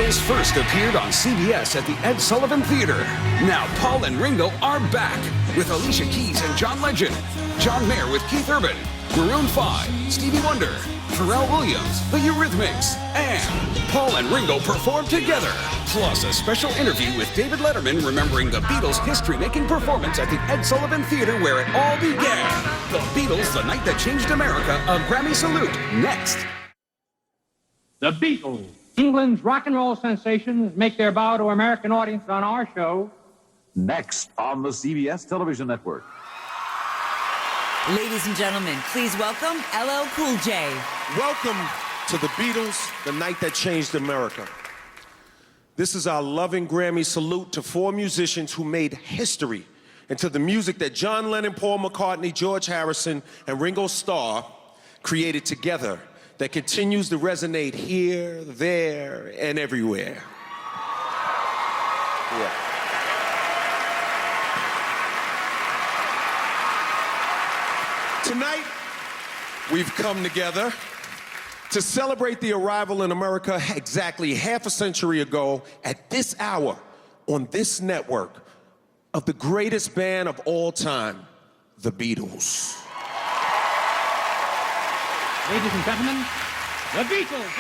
Beatles first appeared on CBS at the Ed Sullivan Theater. Now Paul and Ringo are back with Alicia Keys and John Legend, John Mayer with Keith Urban, Maroon 5, Stevie Wonder, Pharrell Williams, The Eurythmics, and Paul and Ringo perform together. Plus a special interview with David Letterman remembering the Beatles' history-making performance at the Ed Sullivan Theater where it all began. The Beatles, the Night That Changed America, a Grammy salute. Next. The Beatles, England's rock and roll sensations, make their bow to American audience on our show. Next on the CBS television network. Ladies and gentlemen, please welcome LL Cool J. Welcome to the Beatles, the Night That Changed America. This is our loving Grammy salute to 4 musicians who made history and to the music that John Lennon, Paul McCartney, George Harrison, and Ringo Starr created together that continues to resonate here, there, and everywhere. Yeah. Tonight, we've come together to celebrate the arrival in America exactly half a century ago at this hour on this network of the greatest band of all time, the Beatles. Ladies and gentlemen, the Beatles.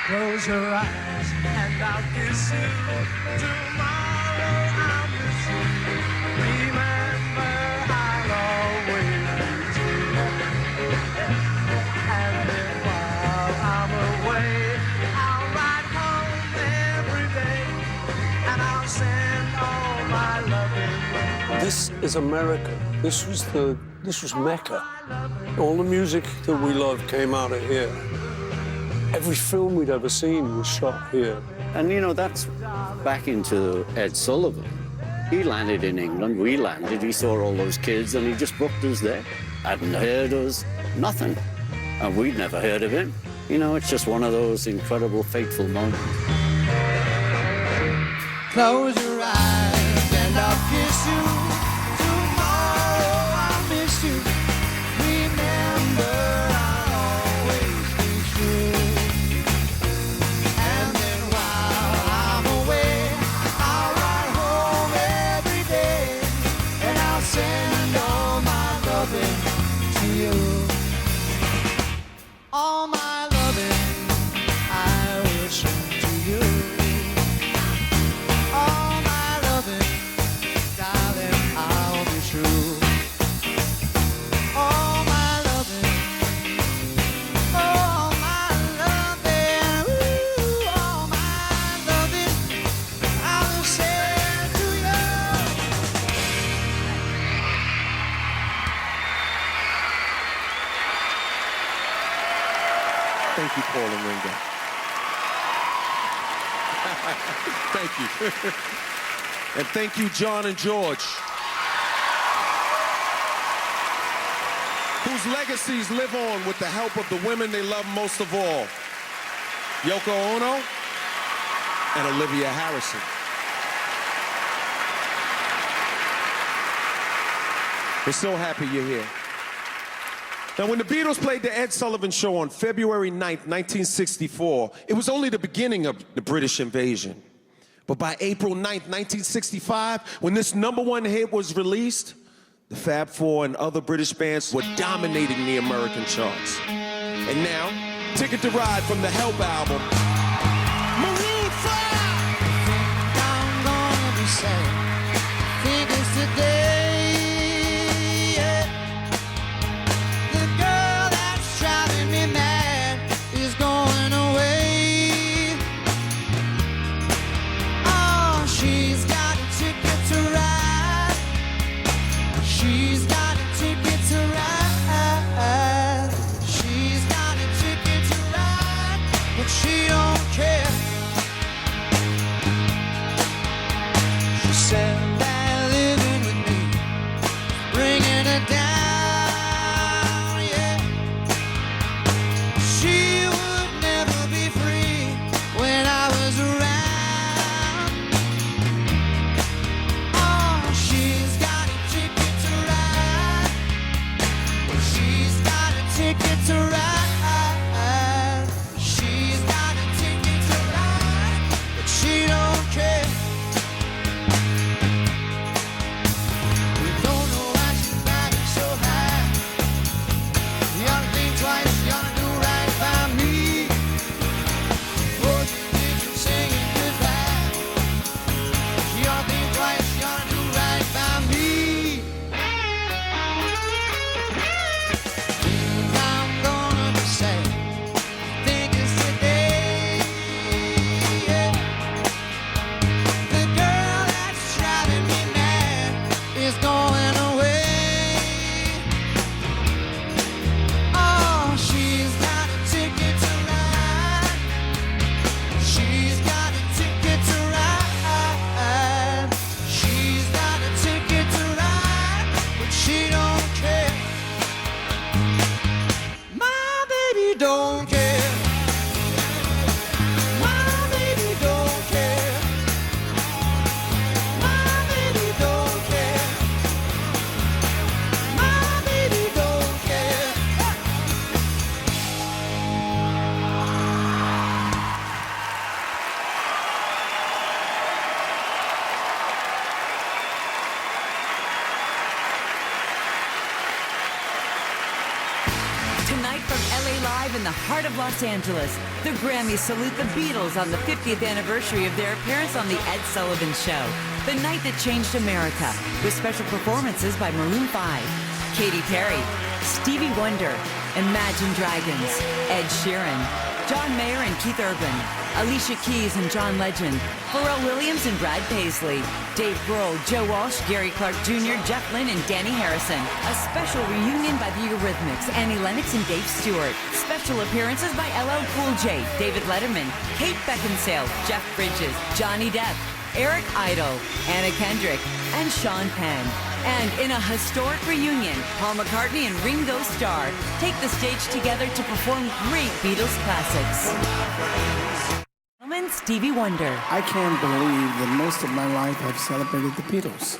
Close your eyes and I'll kiss you. Tomorrow I'll miss you. Remember, I'll always miss you. And then while I'm away, I'll ride home every day. And I'll send all my loving. This is America. This was Mecca. All the music that we love came out of here. Every film we'd ever seen was shot here. And, you know, that's back into Ed Sullivan. He landed in England, we landed, he saw all those kids, and he just booked us there. Hadn't heard us, nothing. And we'd never heard of him. You know, it's just one of those incredible, fateful moments. Close your eyes and I'll kiss you. Tomorrow I'll miss you. Remember, all my loving, I will send to you. All my loving, darling, I'll be true. All my loving, ooh, all my loving, I will send to you. Thank you, Paul and Ringo. Thank you. And thank you, John and George, whose legacies live on with the help of the women they love most of all, Yoko Ono and Olivia Harrison. We're so happy you're here. Now, when the Beatles played the Ed Sullivan Show on February 9th, 1964, it was only the beginning of the British invasion. But by April 9th, 1965, when this #1 hit was released, the Fab Four and other British bands were dominating the American charts. And now, Ticket to Ride from the Help album. Maroon 5! I'm gonna be sad. Think it's today. She don't don't care. My baby don't care. My baby don't care. My baby don't care. Tonight from LA Live in the heart of Los Angeles, the Grammys salute the Beatles on the 50th anniversary of their appearance on The Ed Sullivan Show, the night that changed America, with special performances by Maroon 5, Katy Perry, Stevie Wonder, Imagine Dragons, Ed Sheeran, John Mayer and Keith Urban, Alicia Keys and John Legend, Pharrell Williams and Brad Paisley, Dave Grohl, Joe Walsh, Gary Clark Jr., Jeff Lynne, and Danny Harrison. A special reunion by the Eurythmics, Annie Lennox and Dave Stewart. Special appearances by LL Cool J, David Letterman, Kate Beckinsale, Jeff Bridges, Johnny Depp, Eric Idle, Anna Kendrick, and Sean Penn. And in a historic reunion, Paul McCartney and Ringo Starr take the stage together to perform great Beatles classics. Gentlemen, Stevie Wonder. I can't believe that most of my life I've celebrated the Beatles.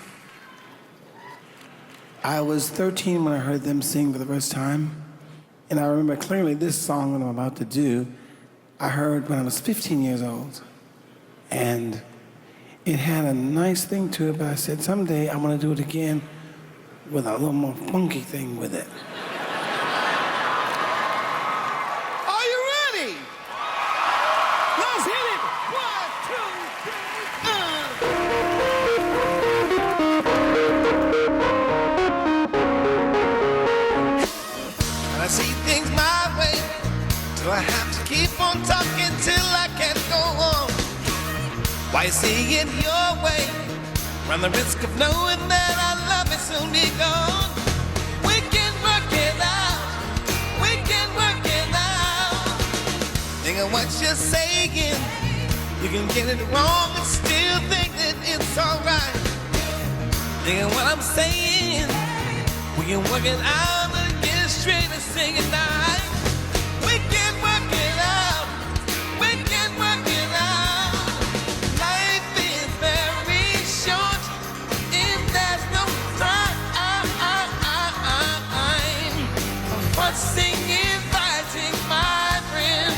I was 13 when I heard them sing for the first time, and I remember clearly this song that I'm about to do, I heard when I was 15 years old. And it had a nice thing to it, but I said, someday I want to do it again with a little more funky thing with it. Are you ready? Let's hit it. 1, 2, 3. And I see things my way, so I have to keep on talking till I can't go on. Why you see it your way? Run the risk of knowing that our love is soon be gone. We can work it out. We can work it out. Think of what you're saying. You can get it wrong and still think that it's alright. Think of what I'm saying. We can work it out and get straight and say goodnight. We can work it out. We can work it out. Singing, fighting, my friend.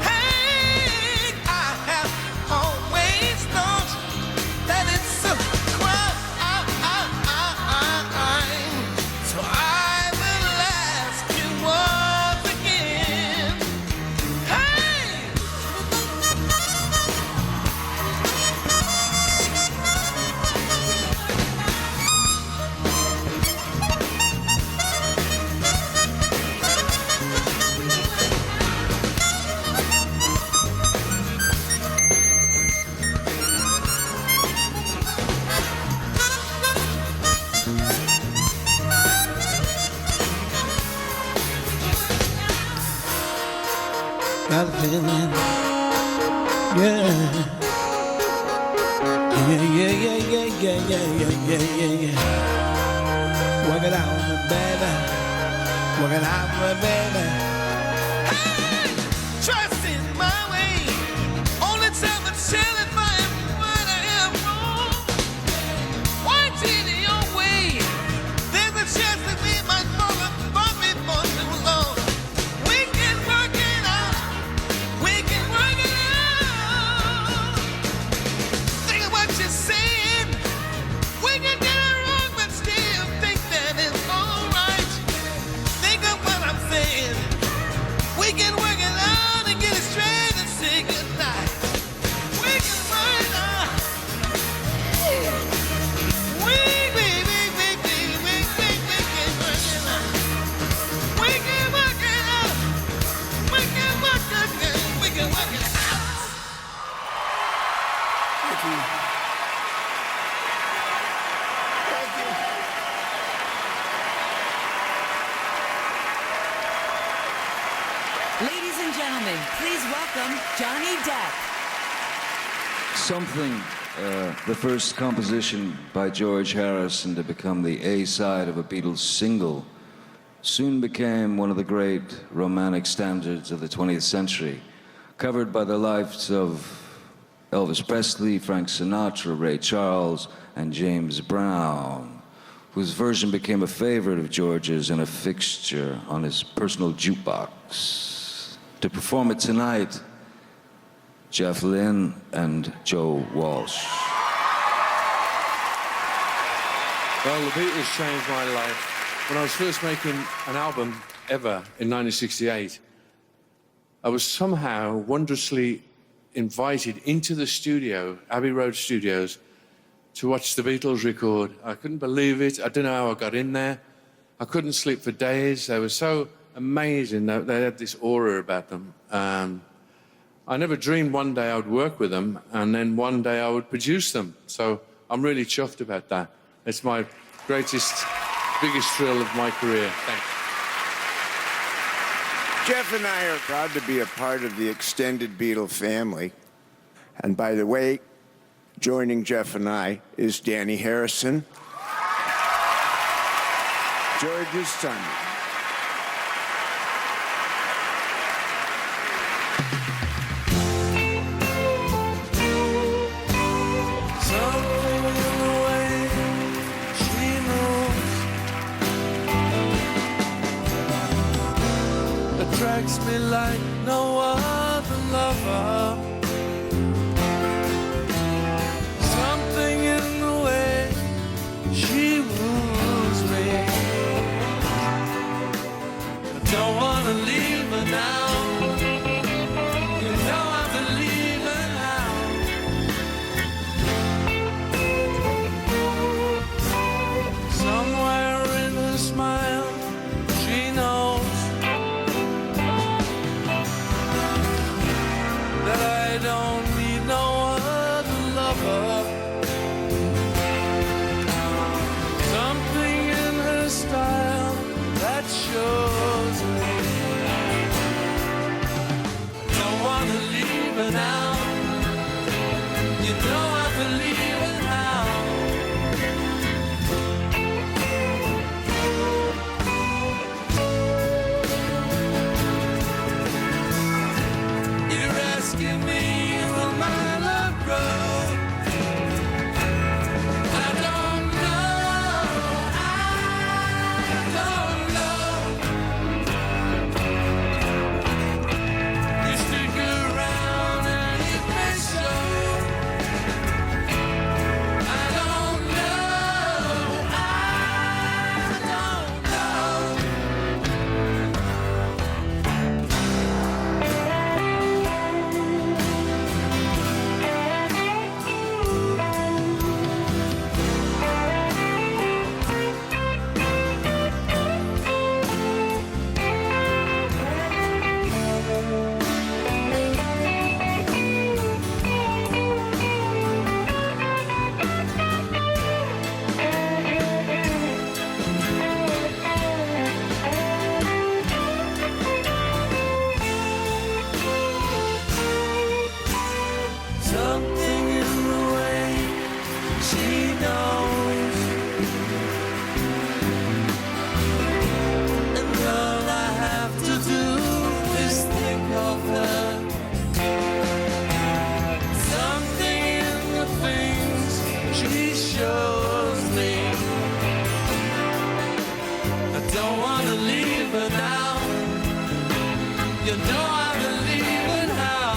Hey, I have always thought that it's a crime. So I will ask you once again. Hey! Got a feeling, yeah. Yeah. Work it out, baby. Work it out, baby. Hey! Trust in my way. Only time I'm telling my when I am wrong. Why did it your way? There's a chance that we might fall apart before too long. We can work it out. We can work it out. Think of what you're saying. We can get it wrong, but still think that it's alright. Think of what I'm saying. We can work it out and get it straight and say goodnight. We can work it out. We can work it out. We can work it out. We can work it out. We can work it out. Thank you. Ladies and gentlemen, please welcome Johnny Depp. Something, the first composition by George Harrison to become the A-side of a Beatles single, soon became one of the great romantic standards of the 20th century, covered by the lives of Elvis Presley, Frank Sinatra, Ray Charles, and James Brown, whose version became a favorite of George's and a fixture on his personal jukebox. To perform it tonight, Jeff Lynne and Joe Walsh. Well, the Beatles changed my life. When I was first making an album ever in 1968, I was somehow wondrously invited into the studio, Abbey Road Studios, to watch the Beatles record. I couldn't believe it. I don't know how I got in there. I couldn't sleep for days. They were so amazing. They had this aura about them. I never dreamed one day I would work with them and then one day I would produce them. So I'm really chuffed about that. It's my greatest, biggest thrill of my career. Thanks. Jeff and I are proud to be a part of the extended Beatle family. And by the way, joining Jeff and I is Danny Harrison, George's son. Attracts me like no other lover. Something in the way she woos me. I don't wanna leave her now. You know I believe her now. Somewhere in her smile, she knows that I don't need no other lover. Something in her style that shows me. Don't wanna leave her now. You know I believe her now. You're asking me, will my love grow? I don't know. I don't know. You stick around and it may show. I don't know. I don't know. Something in the way she knows, and all I have to do is think of her. Something in the things she shows me. I don't want to leave her now. You know I believe her now.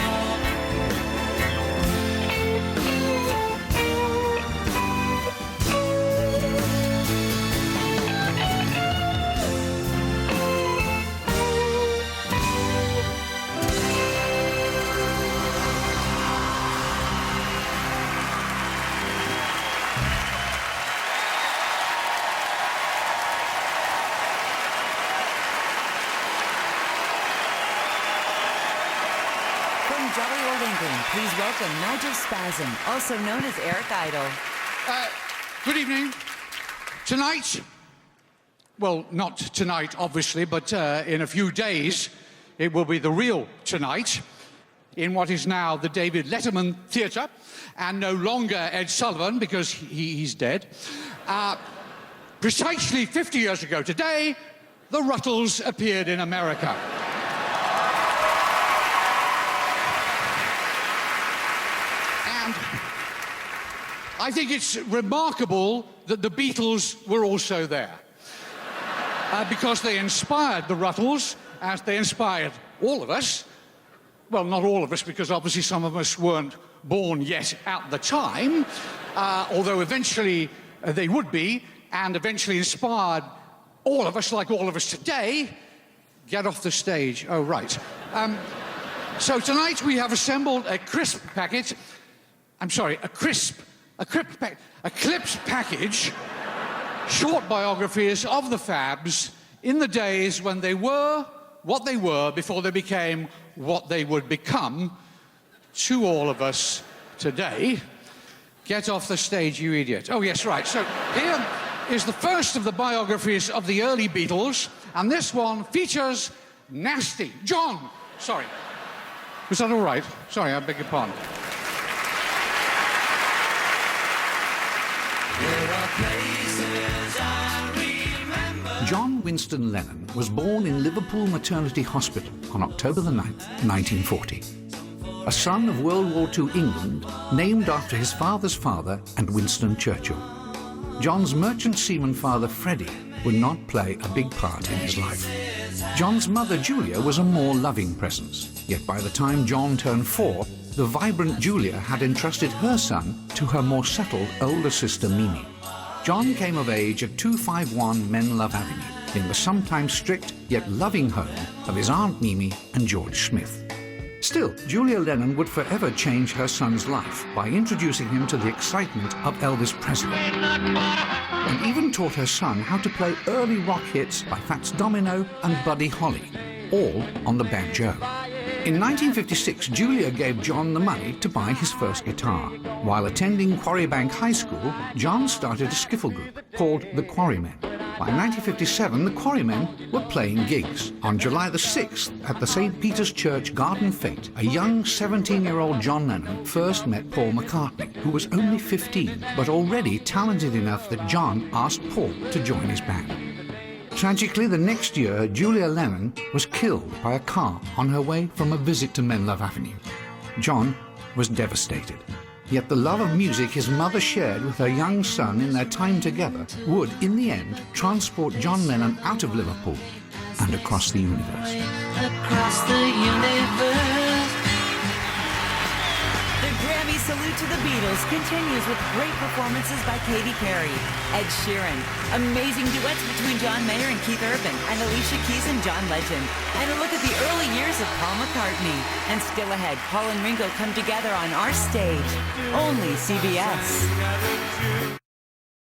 From jolly old England, please welcome Nigel Spasm, also known as Eric Idle. Good evening. Tonight, well, not tonight, obviously, but in a few days, it will be the real tonight in what is now the David Letterman Theatre, and no longer Ed Sullivan, because he's dead. Precisely 50 years ago today, the Ruttles appeared in America. And I think it's remarkable that the Beatles were also there. Because they inspired the Ruttles, as they inspired all of us. Well, not all of us, because obviously some of us weren't born yet at the time, although eventually they would be, and eventually inspired all of us, like all of us today. Get off the stage. Oh, right. So tonight we have assembled a crisp packet. I'm sorry, a clips package, short biographies of the Fabs in the days when they were what they were before they became what they would become to all of us today. Get off the stage, you idiot. Oh, yes, right. So here is the first of the biographies of the early Beatles, and this one features Nasty. John, sorry. Was that all right? Sorry, I beg your pardon. John Winston Lennon was born in Liverpool Maternity Hospital on October the 9th, 1940. A son of World War II England, named after his father's father and Winston Churchill. John's merchant seaman father, Freddie, would not play a big part in his life. John's mother, Julia, was a more loving presence. Yet by the time John turned 4, the vibrant Julia had entrusted her son to her more settled older sister, Mimi. John came of age at 251 Menlove Avenue, in the sometimes strict yet loving home of his Aunt Mimi and George Smith. Still, Julia Lennon would forever change her son's life by introducing him to the excitement of Elvis Presley, and even taught her son how to play early rock hits by Fats Domino and Buddy Holly, all on the banjo. In 1956, Julia gave John the money to buy his first guitar. While attending Quarrybank High School, John started a skiffle group called the Quarrymen. By 1957, the Quarrymen were playing gigs. On July the 6th, at the St. Peter's Church Garden Fete, a young 17-year-old John Lennon first met Paul McCartney, who was only 15, but already talented enough that John asked Paul to join his band. Tragically, the next year, Julia Lennon was killed by a car on her way from a visit to Menlove Avenue. John was devastated. Yet the love of music his mother shared with her young son in their time together would, in the end, transport John Lennon out of Liverpool and across the universe. Across the universe. The Grammy salute to the Beatles continues with great performances by Katy Perry, Ed Sheeran, amazing duets between John Mayer and Keith Urban, and Alicia Keys and John Legend, and a look at the early years of Paul McCartney. And still ahead, Paul and Ringo come together on our stage, only CBS.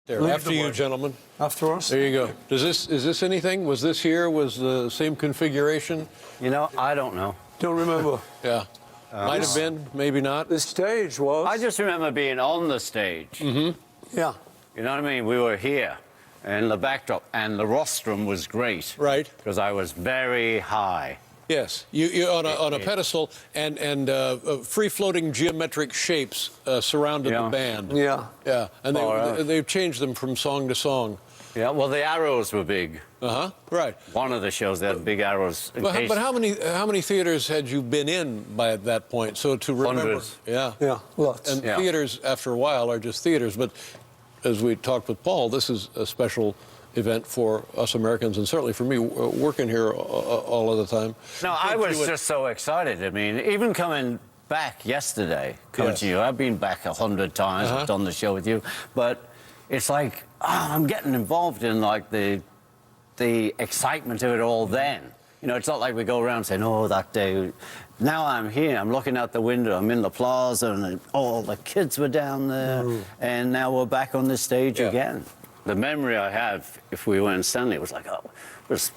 There, after you, gentlemen. After us? There you go. Is this anything? Was this here? Was the same configuration? You know, I don't know. Don't remember. Yeah. Might have been, maybe not. The stage was. I just remember being on the stage. Mm-hmm. Yeah. You know what I mean? We were here, and the backdrop, and the rostrum was great. Right. Because I was very high. Yes, you're on a pedestal, and free-floating geometric shapes surrounded the band. Yeah. Yeah, and they've changed them from song to song. Yeah, well, the arrows were big. Uh-huh, right. One of the shows, they had big arrows. But how many theaters had you been in by that point? So to remember... Hundreds. Yeah. Yeah, lots. And theaters, after a while, are just theaters. But as we talked with Paul, this is a special event for us Americans, and certainly for me, working here all of the time. No, I was just so excited. I mean, even coming back yesterday, coming to you, I've been back 100 times, I've done the show with you, but it's like, I'm getting involved in, like, the excitement of it all then. You know, it's not like we go around saying, oh, that day. Now I'm here, I'm looking out the window, I'm in the plaza, and all the kids were down there, and now we're back on the stage again. The memory I have, if we were in Stanley, was like, oh, it was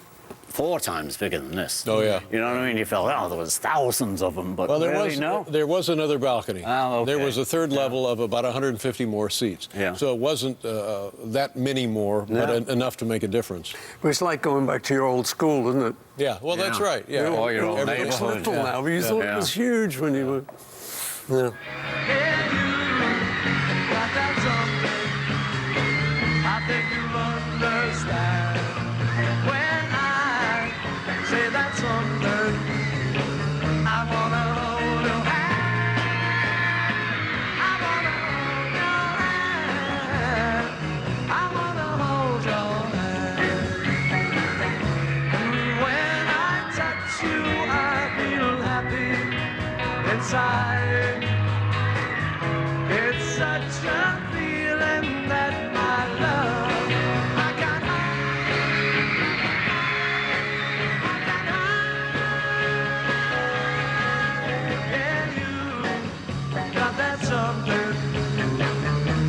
4 times bigger than this. Oh, yeah. You know what I mean? You felt, oh, there was thousands of them, but there was another balcony. Oh, okay. There was a third level of about 150 more seats. Yeah. So it wasn't that many more, but enough to make a difference. But it's like going back to your old school, isn't it? Yeah, well, that's right. Yeah. Oh, your old It's neighborhood. little now, but you thought it was huge when you were... Yeah. I think you'll understand when I inside. It's such a feeling that my love I can't hide. Yeah, you got that something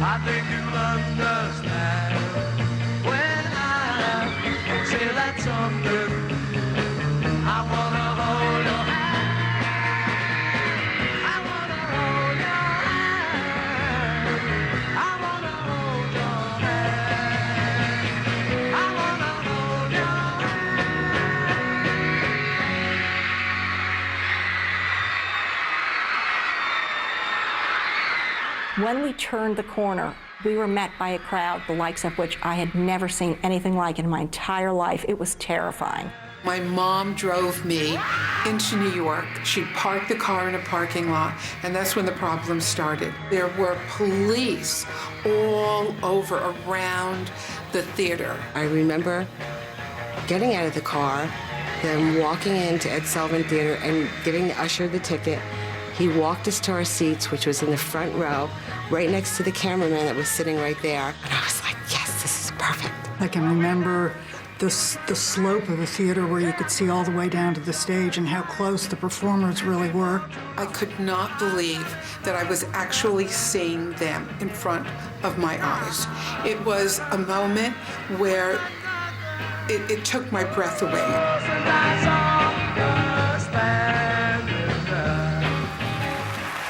I think you'll understand when I say that something. I wanna hold your hand. I wanna hold your hand. I wanna hold your hand. I wanna hold your When we turned the corner, we were met by a crowd the likes of which I had never seen anything like in my entire life. It was terrifying. My mom drove me into New York. She'd parked the car in a parking lot, and that's when the problem started. There were police all over around the theater. I remember getting out of the car, then walking into Ed Sullivan Theater and giving the usher the ticket. He walked us to our seats, which was in the front row, right next to the cameraman that was sitting right there. And I was like, yes, this is perfect. I can remember the slope of the theater where you could see all the way down to the stage and how close the performers really were. I could not believe that I was actually seeing them in front of my eyes. It was a moment where it took my breath away.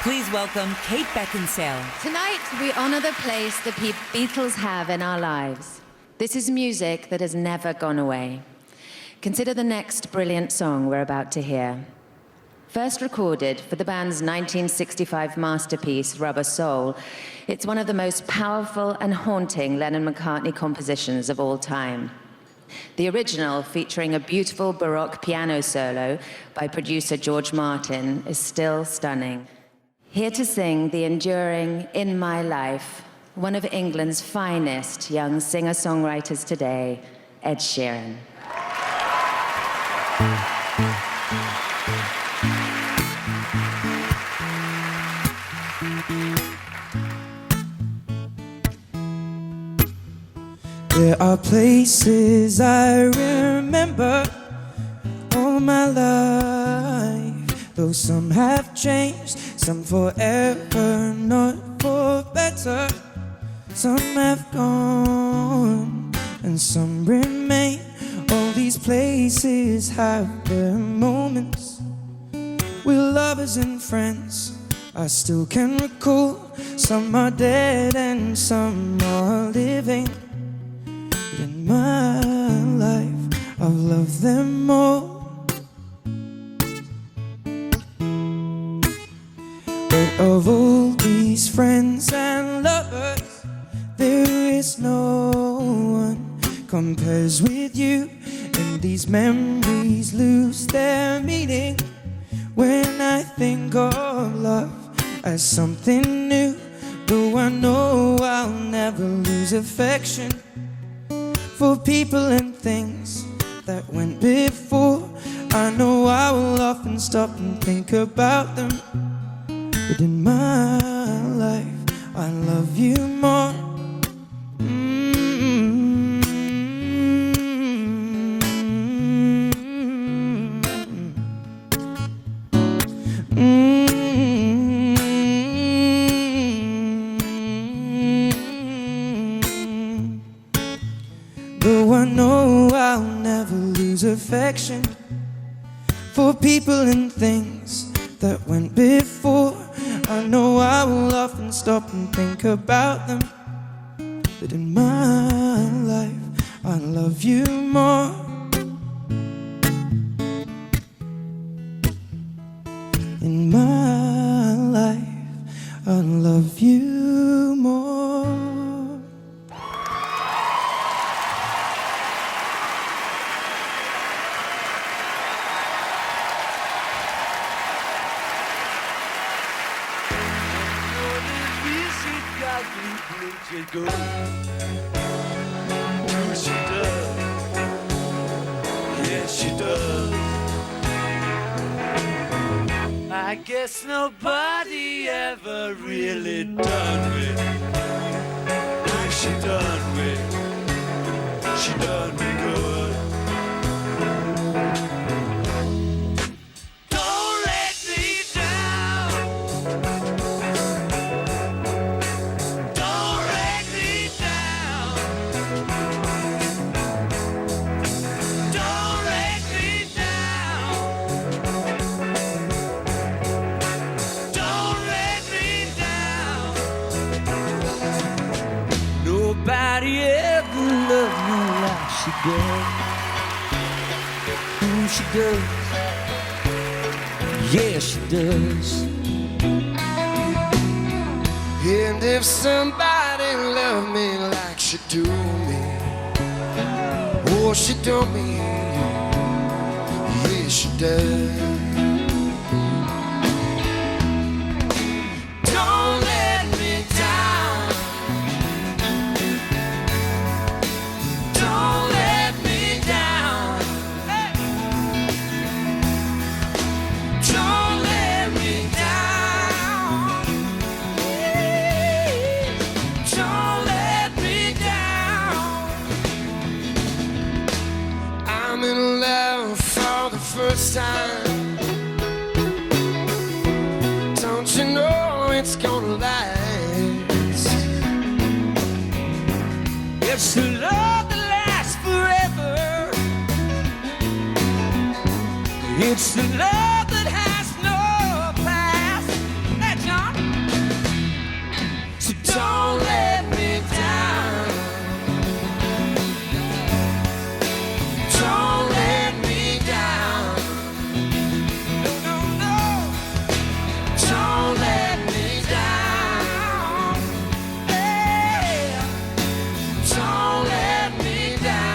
Please welcome Kate Beckinsale. Tonight, we honor the place the Beatles have in our lives. This is music that has never gone away. Consider the next brilliant song we're about to hear. First recorded for the band's 1965 masterpiece, Rubber Soul, it's one of the most powerful and haunting Lennon-McCartney compositions of all time. The original, featuring a beautiful Baroque piano solo by producer George Martin, is still stunning. Here to sing the enduring In My Life, one of England's finest young singer-songwriters today, Ed Sheeran. There are places I remember all my life, though some have changed, some forever, not for better. Some have gone and some remain. All these places have their moments with lovers and friends I still can recall. Some are dead and some are living. But in my life I've loved them all. But of all these friends and lovers, there is no one compares with you. And these memories lose their meaning when I think of love as something new. Though I know I'll never lose affection for people and things that went before. I know I will often stop and think about them. But in my life, I love you more. Though I know I'll never lose affection for people and things that went before. I know I will often stop and think about them. But in my life, I love you more. In my life, I love you more. Go. She does. Yes, she does. I I guess nobody ever really done me like she done me. She done me good. Don't let me down. Don't let me down. Don't let me down. Don't let me down. Nobody ever loved me like she does. Ooh, she does. Yeah, she does. And if somebody loved me like she do me, oh, she do me. Yeah, she does. Don't let me down. Don't let me down. Hey. Don't let me down. Don't let me down. I'm in love for the first time. Don't you know it's gonna last? It's the love that lasts forever. It's the love that has no past. Hey, John. So don't let me down. Don't let me down. No, no, no. Don't let me down. Hey. Don't let me down.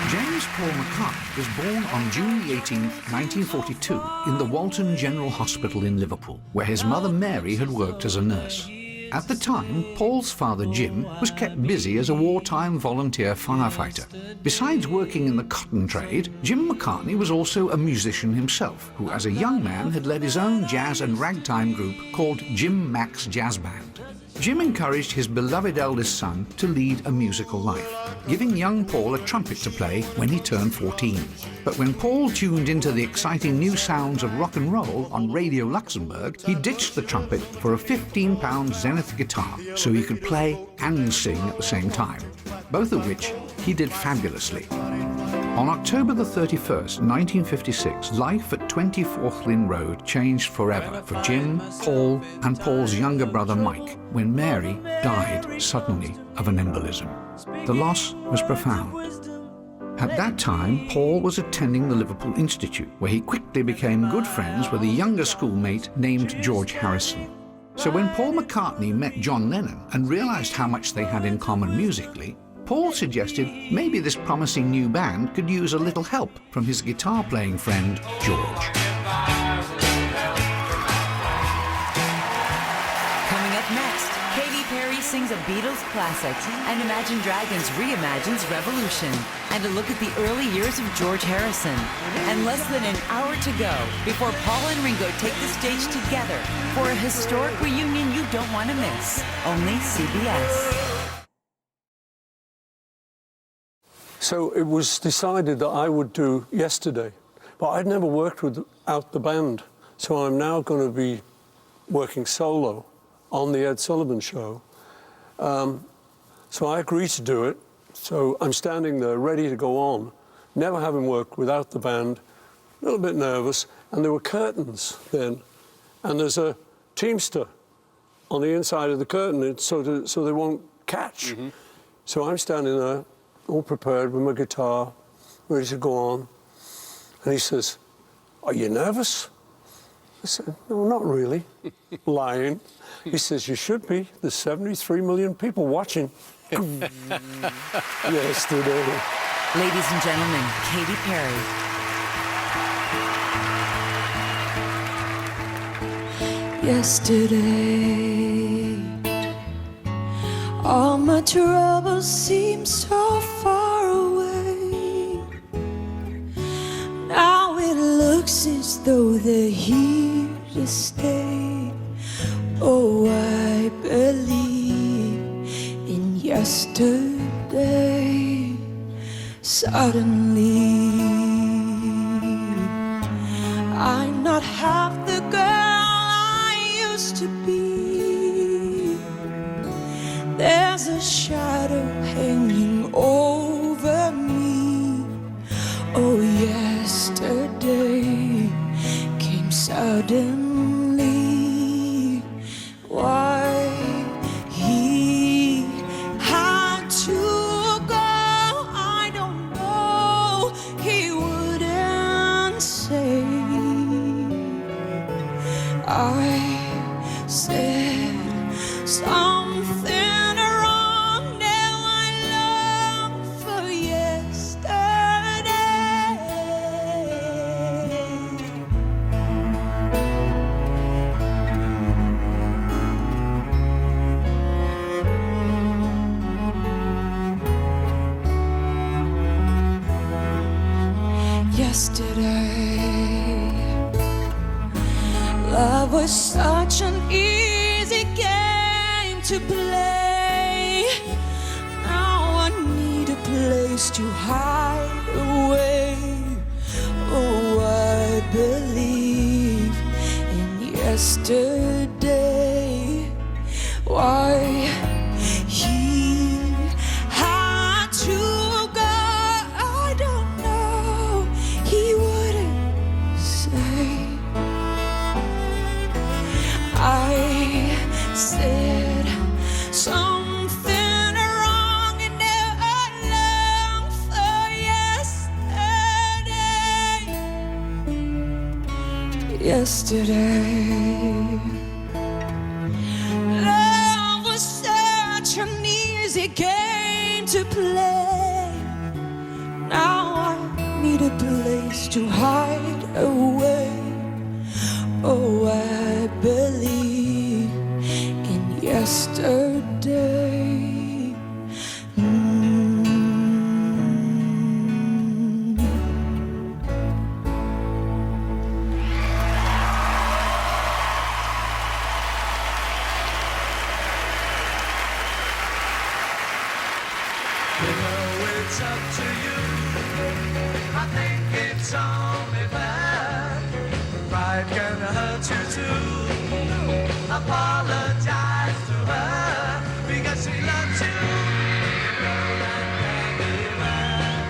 James Paul McCartney was born on June 18, 1942, in the Walton General Hospital in Liverpool, where his mother Mary had worked as a nurse. At the time, Paul's father Jim was kept busy as a wartime volunteer firefighter. Besides working in the cotton trade, Jim McCartney was also a musician himself, who as a young man had led his own jazz and ragtime group called Jim Mac's Jazz Band. Jim encouraged his beloved eldest son to lead a musical life, giving young Paul a trumpet to play when he turned 14. But when Paul tuned into the exciting new sounds of rock and roll on Radio Luxembourg, he ditched the trumpet for a 15-pound Zenith guitar so he could play and sing at the same time, both of which he did fabulously. On October the 31st, 1956, life at 24th Lynn Road changed forever for Jim, Paul, and Paul's younger brother Mike when Mary died suddenly of an embolism. The loss was profound. At that time, Paul was attending the Liverpool Institute, where he quickly became good friends with a younger schoolmate named George Harrison. So when Paul McCartney met John Lennon and realized how much they had in common musically, Paul suggested maybe this promising new band could use a little help from his guitar-playing friend, George. Coming up next, Katy Perry sings a Beatles classic, and Imagine Dragons reimagines Revolution, and a look at the early years of George Harrison. And less than an hour to go before Paul and Ringo take the stage together for a historic reunion you don't want to miss. Only CBS. So it was decided that I would do Yesterday, but I'd never worked without the band. So I'm now going to be working solo on the Ed Sullivan Show. So I agreed to do it. So I'm standing there ready to go on, never having worked without the band, a little bit nervous, and there were curtains then, and there's a teamster on the inside of the curtain so they won't catch. Mm-hmm. So I'm standing there, all prepared with my guitar, ready to go on. And he says, "Are you nervous?" I said, "No, not really." Lying. He says, "You should be. There's 73 million people watching." Yesterday. Ladies and gentlemen, Katy Perry. Yesterday, all my troubles seem so far away. Now it looks as though they're here to stay. Oh, I believe in yesterday. Suddenly, I'm not half the girl I used to be. There's a shadow hanging over me. Oh, yesterday came suddenly. Why he had to go, I don't know. He wouldn't say. I said something wrong. Now I long for yesterday. Yesterday, love was such an easy game to play. Now I need a place to hide away. Oh, I believe in yesterday. Why he had to go, I don't know. He wouldn't say. I said something wrong, and now I long for yesterday. Yesterday, love was such an easy game to play. Now I need a place to hide away. Oh, I believe in yesterday. You know it's up to you. I think it's only fair. Pride can hurt you too. Apologize to her because she loves you. You know that can be right.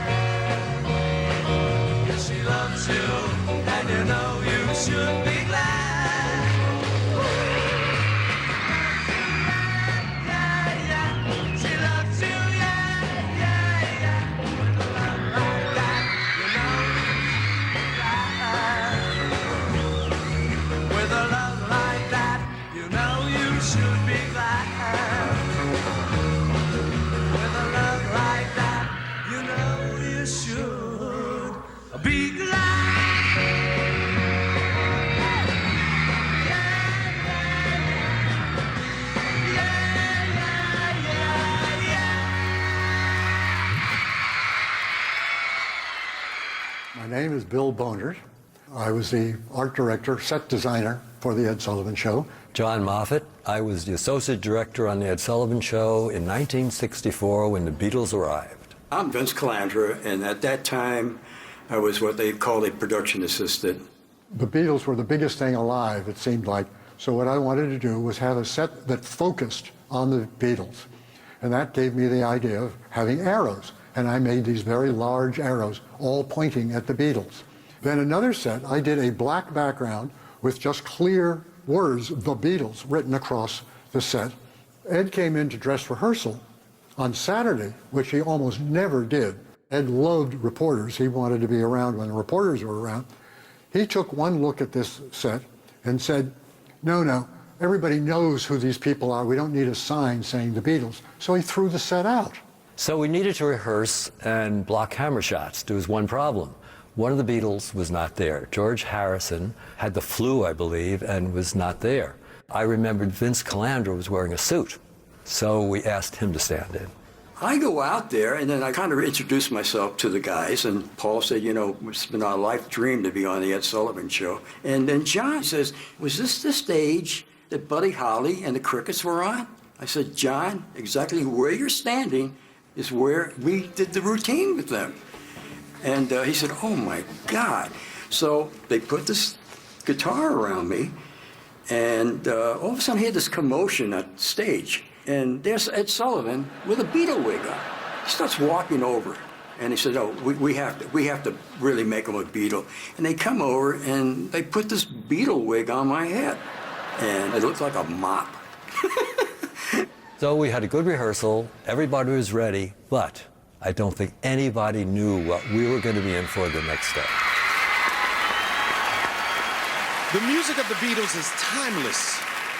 big My name is Bill Bonert. I was the art director, set designer for The Ed Sullivan Show. John Moffat. I was the associate director on The Ed Sullivan Show in 1964 when the Beatles arrived. I'm Vince Calandra, and at that time, I was what they call a production assistant. The Beatles were the biggest thing alive, it seemed like. So what I wanted to do was have a set that focused on the Beatles. And that gave me the idea of having arrows. And I made these very large arrows, all pointing at the Beatles. Then another set, I did a black background with just clear words, the Beatles, written across the set. Ed came in to dress rehearsal on Saturday, which he almost never did. Ed loved reporters. He wanted to be around when the reporters were around. He took one look at this set and said, no, everybody knows who these people are. We don't need a sign saying the Beatles. So he threw the set out. So we needed to rehearse and block camera shots. There was one problem. One of the Beatles was not there. George Harrison had the flu, I believe, and was not there. I remembered Vince Calandra was wearing a suit, so we asked him to stand in. I go out there, and then I kind of introduced myself to the guys, and Paul said, you know, it's been our life dream to be on the Ed Sullivan Show. And then John says, was this the stage that Buddy Holly and the Crickets were on? I said, John, exactly where you're standing is where we did the routine with them. And he said, oh my God. So they put this guitar around me, and all of a sudden I hear this commotion at stage. And there's Ed Sullivan with a Beatle wig on. He starts walking over, and he said, oh, we have to really make him a Beatle. And they come over, and they put this Beatle wig on my head. And it looked like a mop. So we had a good rehearsal, everybody was ready, but I don't think anybody knew what we were going to be in for the next day. The music of the Beatles is timeless,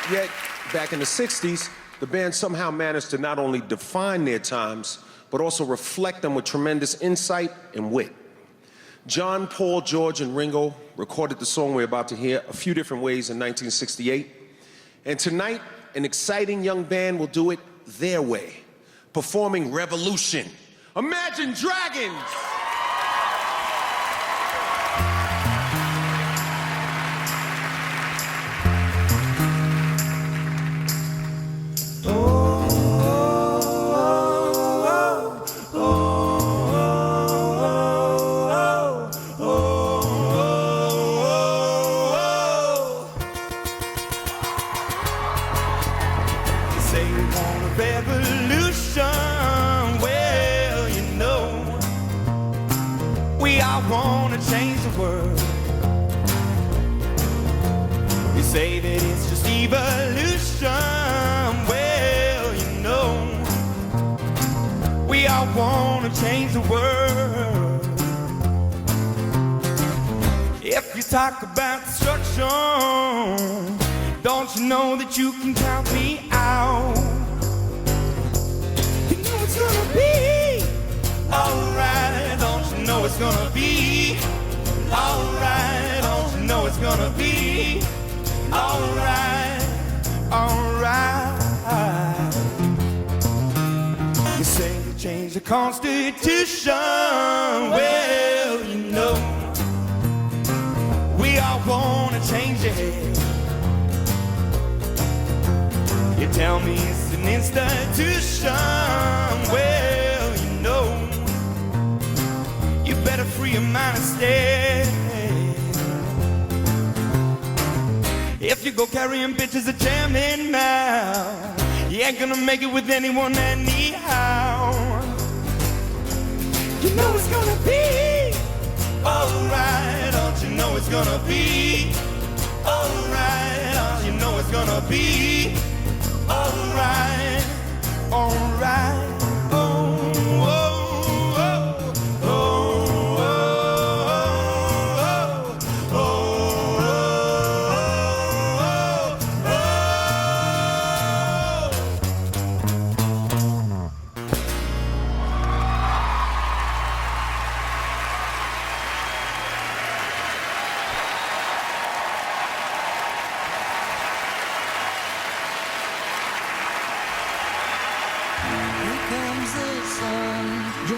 yet back in the 60s, the band somehow managed to not only define their times, but also reflect them with tremendous insight and wit. John, Paul, George, and Ringo recorded the song we're about to hear a few different ways in 1968. And tonight, an exciting young band will do it their way, performing Revolution. Imagine Dragons! Say that it's just evolution. Well, you know, we all want to change the world. If you talk about destruction, don't you know that you can count me out? You know it's gonna be alright. Don't you know it's gonna be alright? Don't you know it's gonna be alright, alright. You say you change the Constitution. Well, you know, we all want to change it. You tell me it's an institution. Well, you know, you better free your mind and stay. If you go carrying bitches a jamming now, you ain't gonna make it with anyone anyhow. You know it's gonna be alright. Don't you know it's gonna be alright? Don't you know it's gonna be alright, alright. Oh, oh, oh, oh, oh, oh, oh,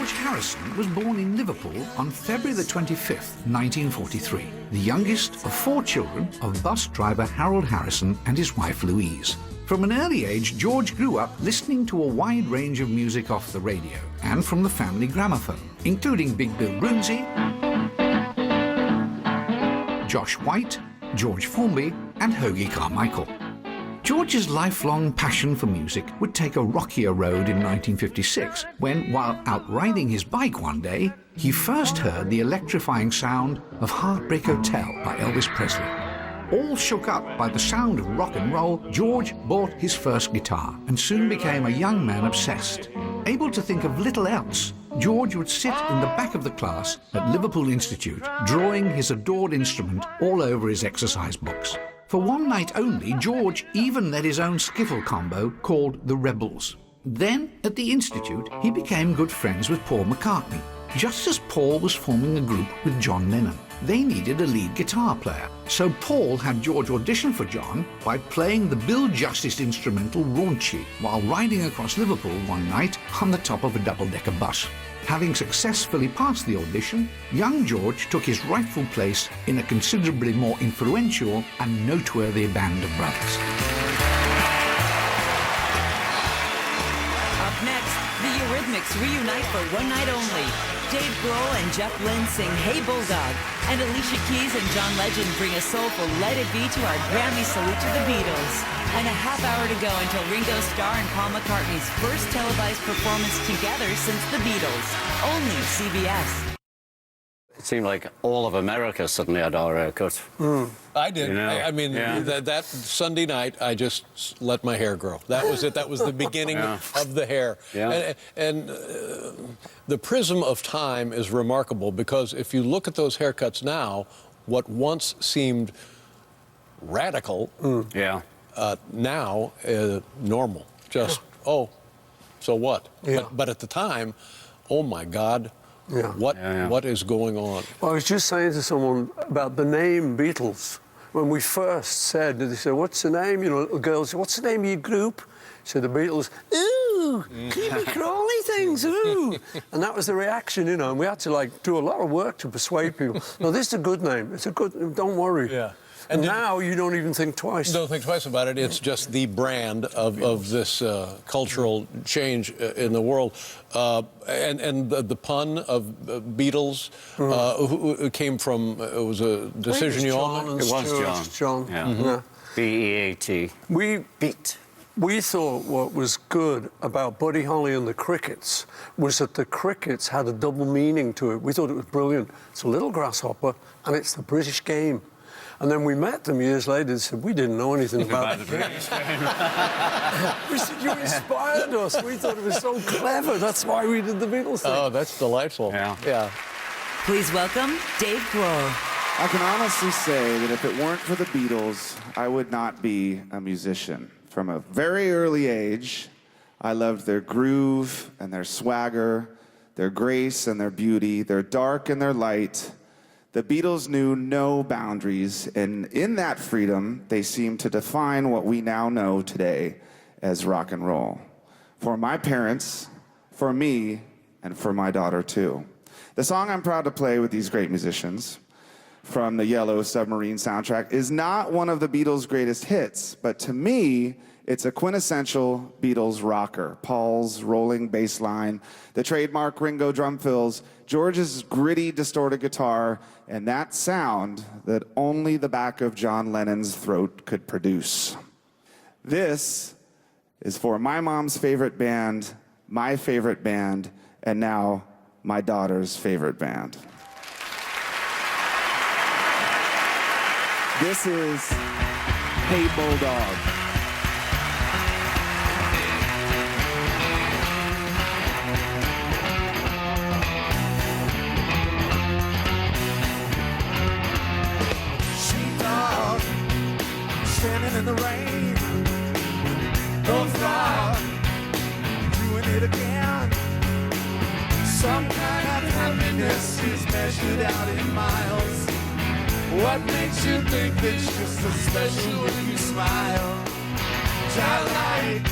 George Harrison was born in Liverpool on February the 25th, 1943, the youngest of 4 children of bus driver Harold Harrison and his wife Louise. From an early age, George grew up listening to a wide range of music off the radio and from the family gramophone, including Big Bill Broonzy, Josh White, George Formby, and Hoagie Carmichael. George's lifelong passion for music would take a rockier road in 1956 when, while out riding his bike one day, he first heard the electrifying sound of Heartbreak Hotel by Elvis Presley. All shook up by the sound of rock and roll, George bought his first guitar and soon became a young man obsessed. Able to think of little else, George would sit in the back of the class at Liverpool Institute, drawing his adored instrument all over his exercise books. For one night only, George even led his own skiffle combo called the Rebels. Then, at the Institute, he became good friends with Paul McCartney, just as Paul was forming a group with John Lennon. They needed a lead guitar player, so Paul had George audition for John by playing the Bill Justice instrumental Raunchy while riding across Liverpool one night on the top of a double-decker bus. Having successfully passed the audition, young George took his rightful place in a considerably more influential and noteworthy band of brothers. Up next, the Eurythmics reunite for one night only. Dave Grohl and Jeff Lynne sing Hey Bulldog, and Alicia Keys and John Legend bring a soulful Let It Be to our Grammy salute to the Beatles. And a half hour to go until Ringo Starr and Paul McCartney's first televised performance together since the Beatles. Only CBS. It seemed like all of America suddenly had our haircut. I did. You know? I mean, Yeah. that Sunday night, I just let my hair grow. That was it. That was the beginning of the hair. Yeah. And the prism of time is remarkable because if you look at those haircuts now, what once seemed radical, now normal. Just, oh, so what? Yeah. But at the time, oh my God, what is going on? Well, I was just saying to someone about the name Beatles. When we first said, they said, what's the name? You know, little girls said, what's the name of your group? Said the Beatles, ooh, creepy crawly things, ooh. And that was the reaction, you know, and we had to, like, do a lot of work to persuade people. No, this is a good name. It's a good, don't worry. Yeah. And now you don't even think twice. Don't think twice about it. It's just the brand of this cultural change in the world. And the pun of Beatles who came from, it was a decision you all made? It was John. Yeah. B-E-A-T. We thought what was good about Buddy Holly and the Crickets was that the Crickets had a double meaning to it. We thought it was brilliant. It's a little grasshopper, and it's the British game. And then we met them years later and said, we didn't know anything about the British game. We said, you inspired us. We thought it was so clever. That's why we did the Beatles thing. Oh, that's delightful. Yeah. Please welcome Dave Grohl. I can honestly say that if it weren't for the Beatles, I would not be a musician. From a very early age, I loved their groove and their swagger, their grace and their beauty, their dark and their light. The Beatles knew no boundaries, and in that freedom, they seemed to define what we now know today as rock and roll. For my parents, for me, and for my daughter too. The song I'm proud to play with these great musicians from the Yellow Submarine soundtrack is not one of the Beatles' greatest hits, but to me, it's a quintessential Beatles rocker. Paul's rolling bass line, the trademark Ringo drum fills, George's gritty, distorted guitar, and that sound that only the back of John Lennon's throat could produce. This is for my mom's favorite band, my favorite band, and now my daughter's favorite band. This is Hey Bulldog. Sheepdog, standing in the rain. Ghost dog, doing it again. Some kind of happiness is measured out in miles. What makes you think it's just as special when you smile? Childlike,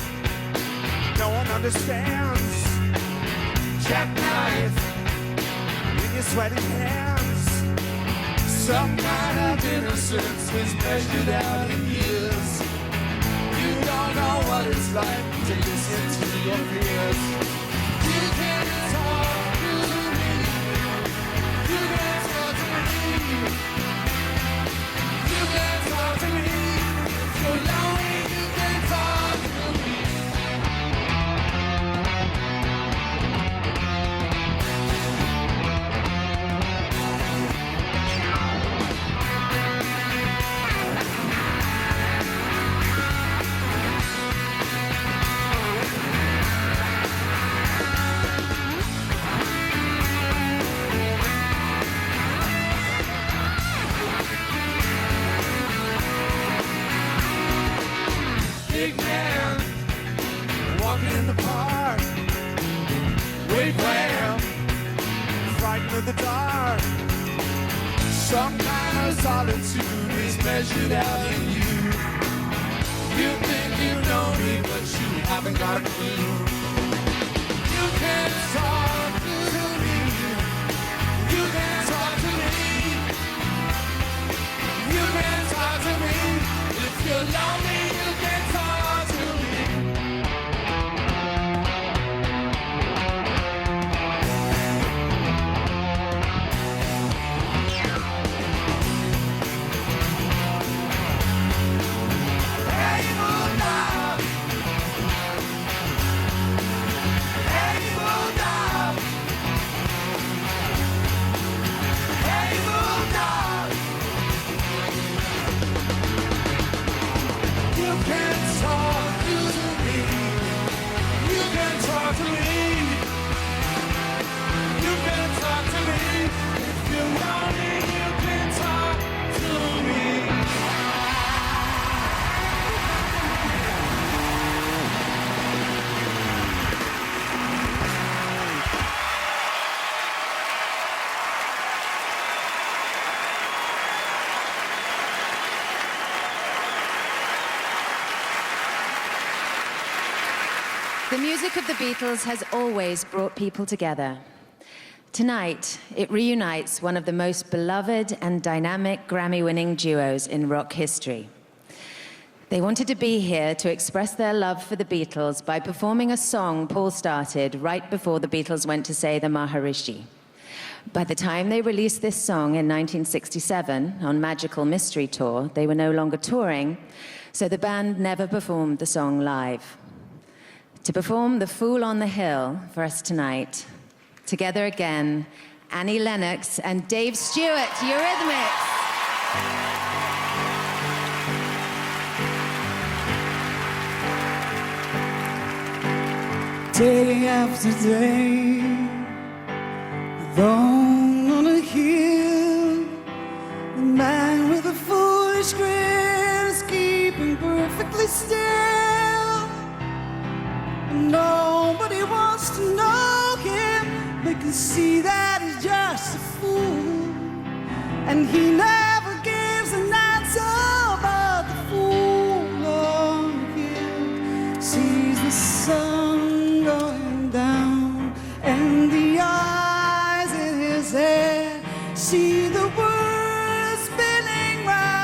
no one understands. Jackknife, sweaty hands. Some kind of innocence is measured out in years. You don't know what it's like to listen to your fears. You can talk to me. You can talk to me. You can talk to me. If you're lonely, you can talk to me. Big man, walking in the park, wave wham, frightened of the dark. Some kind of solitude is measured out in you. You think you know me, but you haven't got a clue. You can talk to me. You can talk to me. You can talk to me. If you're lonely, you can talk to me. Hey, bulldog. Hey, bulldog. Hey, bulldog. You can talk to me. You can talk to me. You can talk to me. If you're lonely, you can talk to me. The music of the Beatles has always brought people together. Tonight, it reunites one of the most beloved and dynamic Grammy-winning duos in rock history. They wanted to be here to express their love for the Beatles by performing a song Paul started right before the Beatles went to say the Maharishi. By the time they released this song in 1967 on Magical Mystery Tour, they were no longer touring, so the band never performed the song live. To perform The Fool on the Hill for us tonight, together again, Annie Lennox and Dave Stewart, Eurythmics. Day after day, alone on a hill, the man with a foolish grin is keeping perfectly still. Nobody wants to know him. They can see that he's just a fool, and he never gives an answer. But the fool on the hill sees the sun going down, and the eyes in his head see the world spinning round.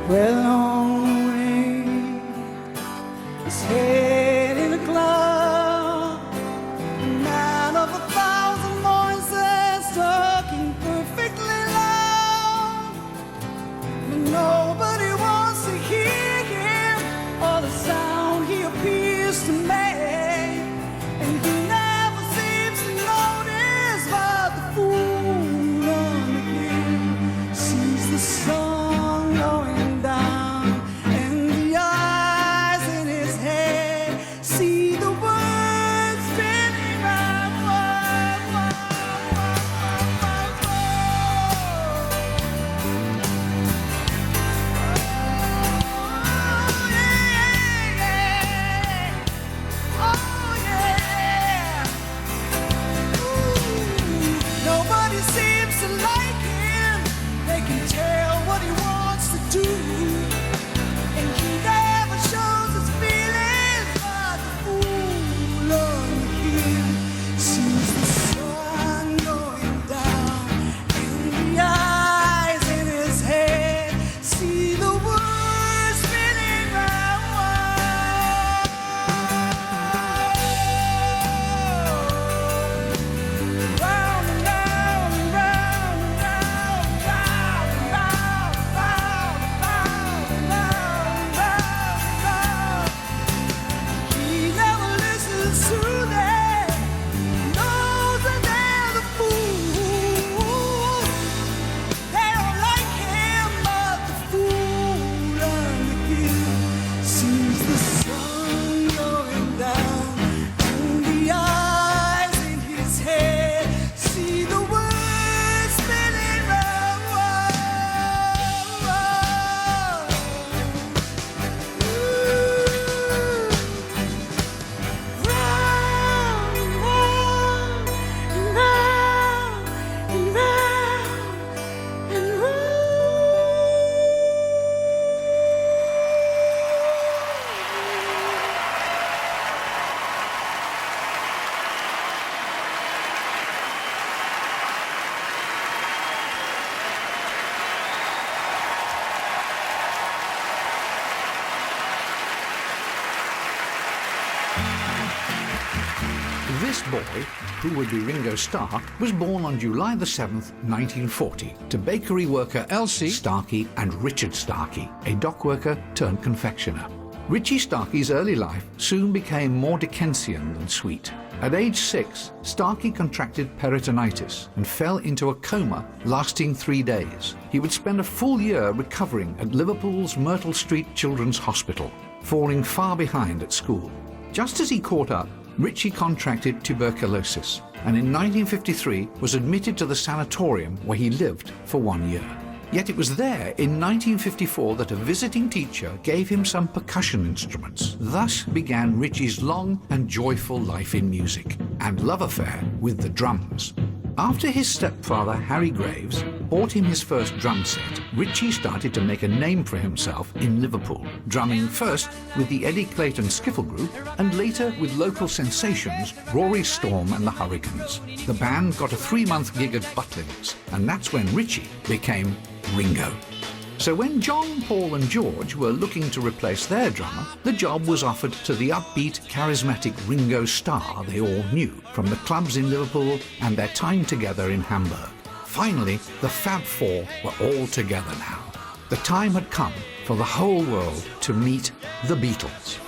Well, on the way, his head in a cloud, a man of 1,000 voices talking are like him. They can tell what he wants to do, and he never shows his feelings. But the fool on the hill sees the sun going down, and the eyes in his head see the world spinning round. Round and round and round and round, round and round, round and round and round and round. He never listens to them, knows that they're the fools. They don't like him, but the fool on the hill sees the sun going down, and the eyes in his head see the world spinning round. Round and round and round and round and This boy, who would be Ringo Starr, was born on July the 7th, 1940, to bakery worker Elsie Starkey and Richard Starkey, a dock worker turned confectioner. Richie Starkey's early life soon became more Dickensian than sweet. At age 6, Starkey contracted peritonitis and fell into a coma lasting 3 days. He would spend a full year recovering at Liverpool's Myrtle Street Children's Hospital, falling far behind at school. Just as he caught up, Richie contracted tuberculosis and in 1953 was admitted to the sanatorium where he lived for 1 year. Yet it was there in 1954 that a visiting teacher gave him some percussion instruments. Thus began Richie's long and joyful life in music and love affair with the drums. After his stepfather, Harry Graves, bought him his first drum set, Richie started to make a name for himself in Liverpool, drumming first with the Eddie Clayton Skiffle Group and later with local sensations Rory Storm and the Hurricanes. The band got a 3-month gig at Butlins, and that's when Richie became Ringo. So when John, Paul and George were looking to replace their drummer, the job was offered to the upbeat, charismatic Ringo Starr they all knew from the clubs in Liverpool and their time together in Hamburg. Finally, the Fab Four were all together now. The time had come for the whole world to meet the Beatles.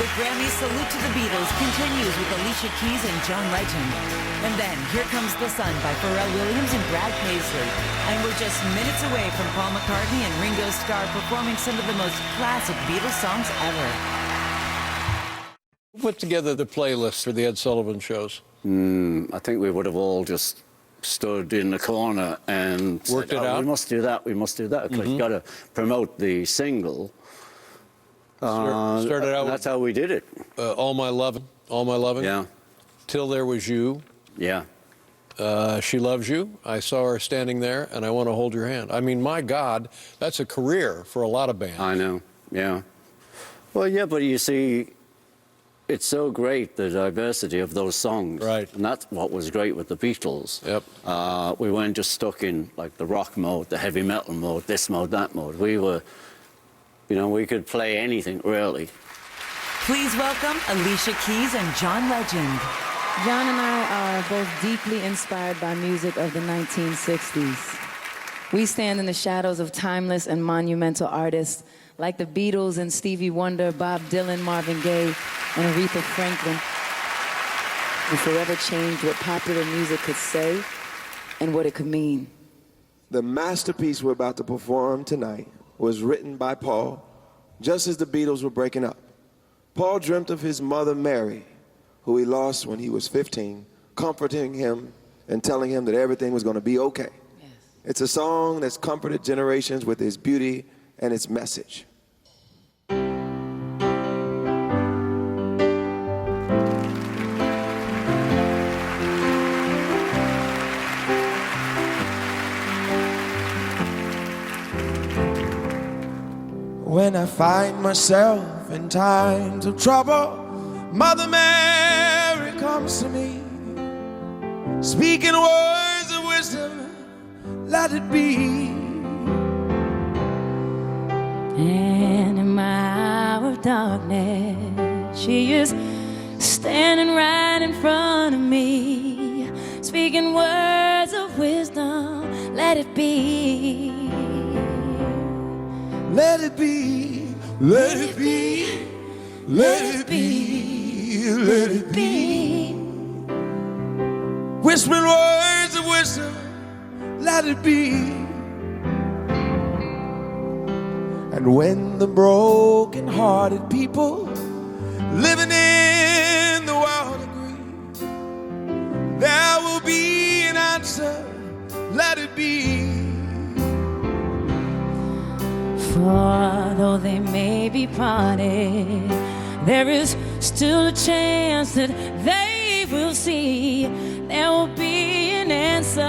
The Grammy salute to the Beatles continues with Alicia Keys and John Legend. And then Here Comes the Sun by Pharrell Williams and Brad Paisley. And we're just minutes away from Paul McCartney and Ringo Starr performing some of the most classic Beatles songs ever. Who put together the playlist for the Ed Sullivan shows? I think we would have all just stood in the corner and worked said, it out. We must do that, because you've got to promote the single. Started out that's how we did it. All My Lovin'. Yeah. Till There Was You. Yeah. She Loves You. I saw her standing there, and I Want to Hold Your Hand. I mean, my God, that's a career for a lot of bands. I know, yeah. Well, yeah, but you see, it's so great, the diversity of those songs. Right. And that's what was great with the Beatles. Yep. We weren't just stuck in, like, the rock mode, the heavy metal mode, this mode, that mode. We were, you know, we could play anything, really. Please welcome Alicia Keys and John Legend. John and I are both deeply inspired by music of the 1960s. We stand in the shadows of timeless and monumental artists like the Beatles and Stevie Wonder, Bob Dylan, Marvin Gaye, and Aretha Franklin, who forever changed what popular music could say and what it could mean. The masterpiece we're about to perform tonight was written by Paul just as the Beatles were breaking up. Paul dreamt of his mother, Mary, who he lost when he was 15, comforting him and telling him that everything was going to be okay. Yes. It's a song that's comforted generations with its beauty and its message. find myself in times of trouble, Mother Mary comes to me, speaking words of wisdom, let it be. And in my hour of darkness, she is standing right in front of me, speaking words of wisdom, let it be. Let it be, let it be, let it be, let it be. Whispering words of wisdom, let it be. And when the broken-hearted people living in the world agree, there will be an answer, let it be. For though they may be parted, there is still a chance that they will see. There will be an answer,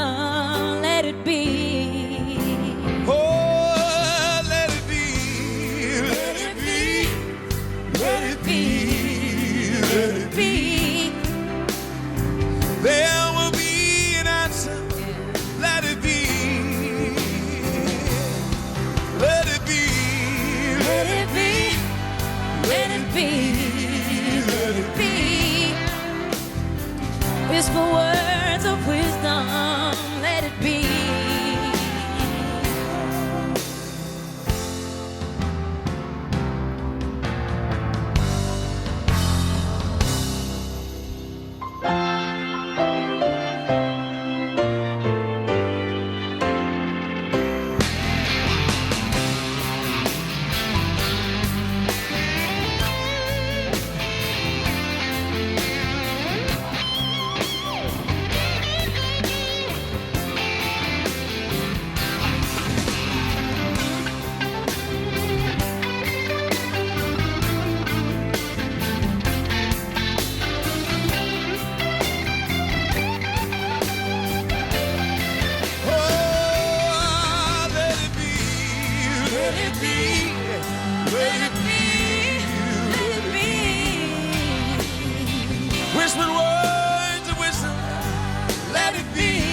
let it be. Oh, let it be, let it be, let it be, let it be. There will be an answer, let it be. Let it be, Let it be, let it be, let it be. Whisper words of wisdom, let it be. Whispering words of wisdom, let it be.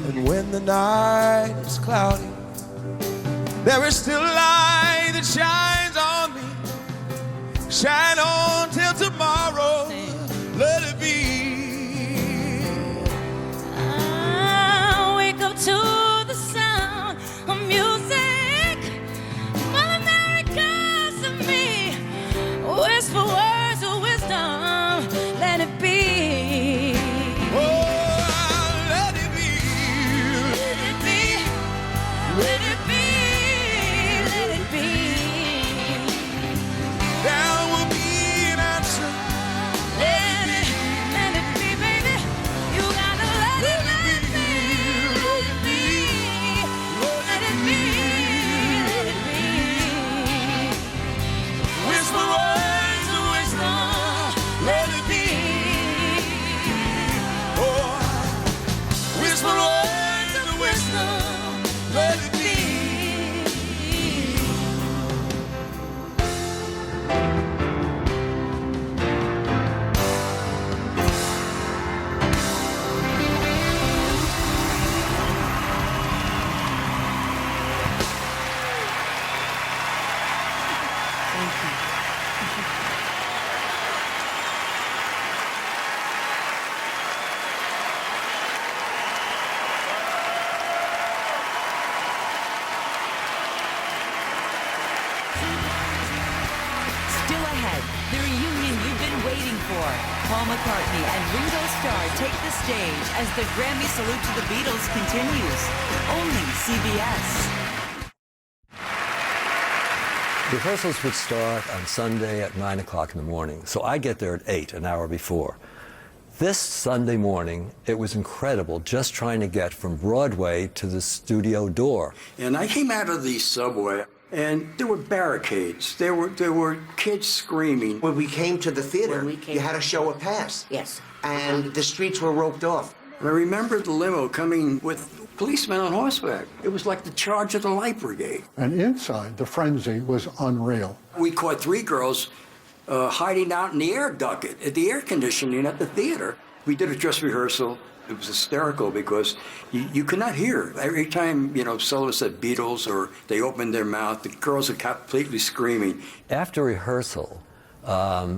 And when the night is cloudy, there is still light that shines on me. Shine on till tomorrow, let it be. I wake up to the sound of music. Mother Mary comes to me, whisper words of wisdom, let it be. Oh, let it be, let it be, let it be, let it be. There will be an answer. Let it be, baby. You gotta let it be. Let it be, let it be, let it be. Whisper words of wisdom, let it be. Oh, whisper words of wisdom, let it be. Still ahead, the reunion you've been waiting for. Paul McCartney and Ringo Starr take the stage as the Grammy salute to the Beatles continues. Only CBS. Rehearsals would start on Sunday at 9 o'clock in the morning, so I get there at 8, an hour before. This Sunday morning, it was incredible just trying to get from Broadway to the studio door. And I came out of the subway, and there were barricades. There were kids screaming. When we came to the theater, you had to show a pass. Yes. And the streets were roped off. I remember the limo coming with policemen on horseback. It was like the charge of the Light Brigade. And inside, the frenzy was unreal. We caught 3 girls hiding out in the air duct, at the air conditioning at the theater. We did a dress rehearsal. It was hysterical because you could not hear. Every time, Sullivan said Beatles or they opened their mouth, the girls were completely screaming. After rehearsal,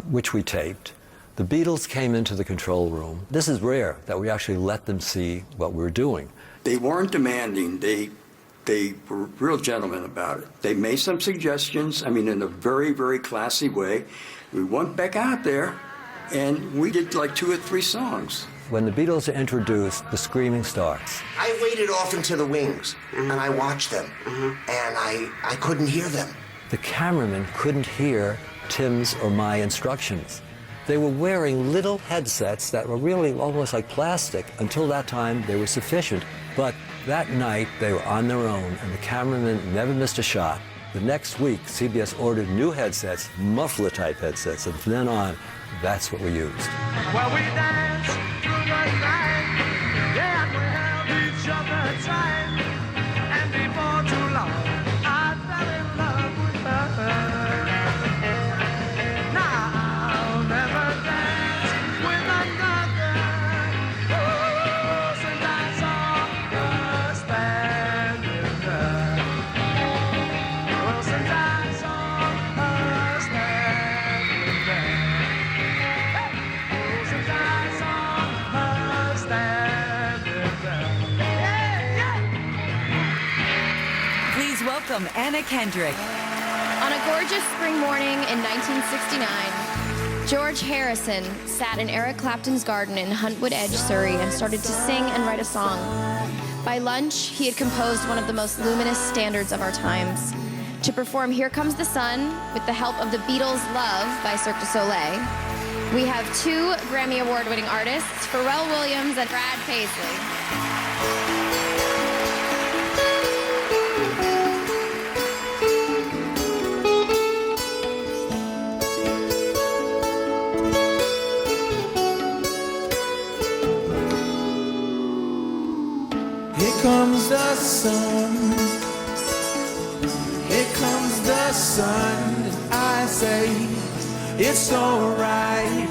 which we taped, the Beatles came into the control room. This is rare that we actually let them see what we were doing. They weren't demanding. They were real gentlemen about it. They made some suggestions, in a very, very classy way. We went back out there, and we did like 2 or 3 songs. When the Beatles are introduced, the screaming starts. I waited off into the wings, and I watched them, and I couldn't hear them. The cameraman couldn't hear Tim's or my instructions. They were wearing little headsets that were really almost like plastic. Until that time, they were sufficient. But that night, they were on their own, and the cameraman never missed a shot. The next week, CBS ordered new headsets, muffler-type headsets, and from then on, that's what we used. Well, we danced through the night, yeah, and we held each other tight, and before too long, I fell in love with her. Now I'll never dance with another. Oh, since I saw her standing there. Oh, since I saw her standing there. Please welcome Anna Kendrick. On a gorgeous spring morning in 1969, George Harrison sat in Eric Clapton's garden in Huntwood Edge, Surrey, and started to sing and write a song. By lunch, he had composed one of the most luminous standards of our times. To perform Here Comes the Sun with the help of the Beatles' Love by Cirque du Soleil, we have 2 Grammy Award-winning artists, Pharrell Williams and Brad Paisley. Here comes the sun. Here comes the sun. And I say it's alright.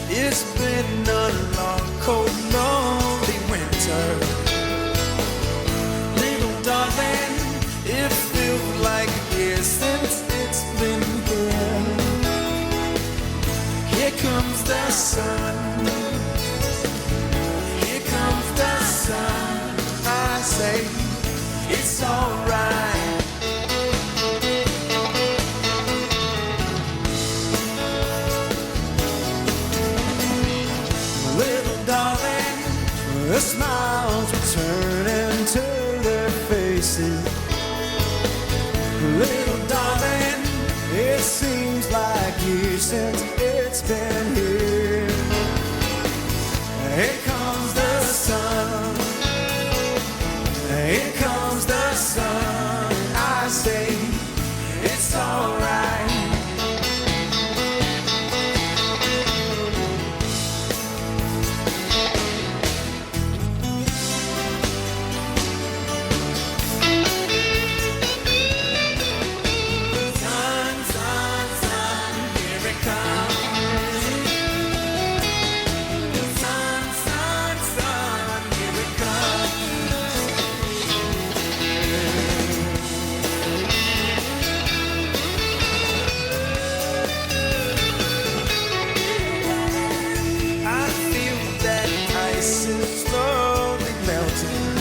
It's been a long, cold, lonely winter. Little darling, it feels like years since it's been here. Here comes the sun. Here comes the sun. I say it's alright. Little darling, the smiles returning to their faces. Little darling, it seems like years since it's been here. Here comes the sun. Here comes the sun. I say it's alright. Sun, sun, sun, here it comes. Sun, sun, sun, here it I feel that ice is slowly melting.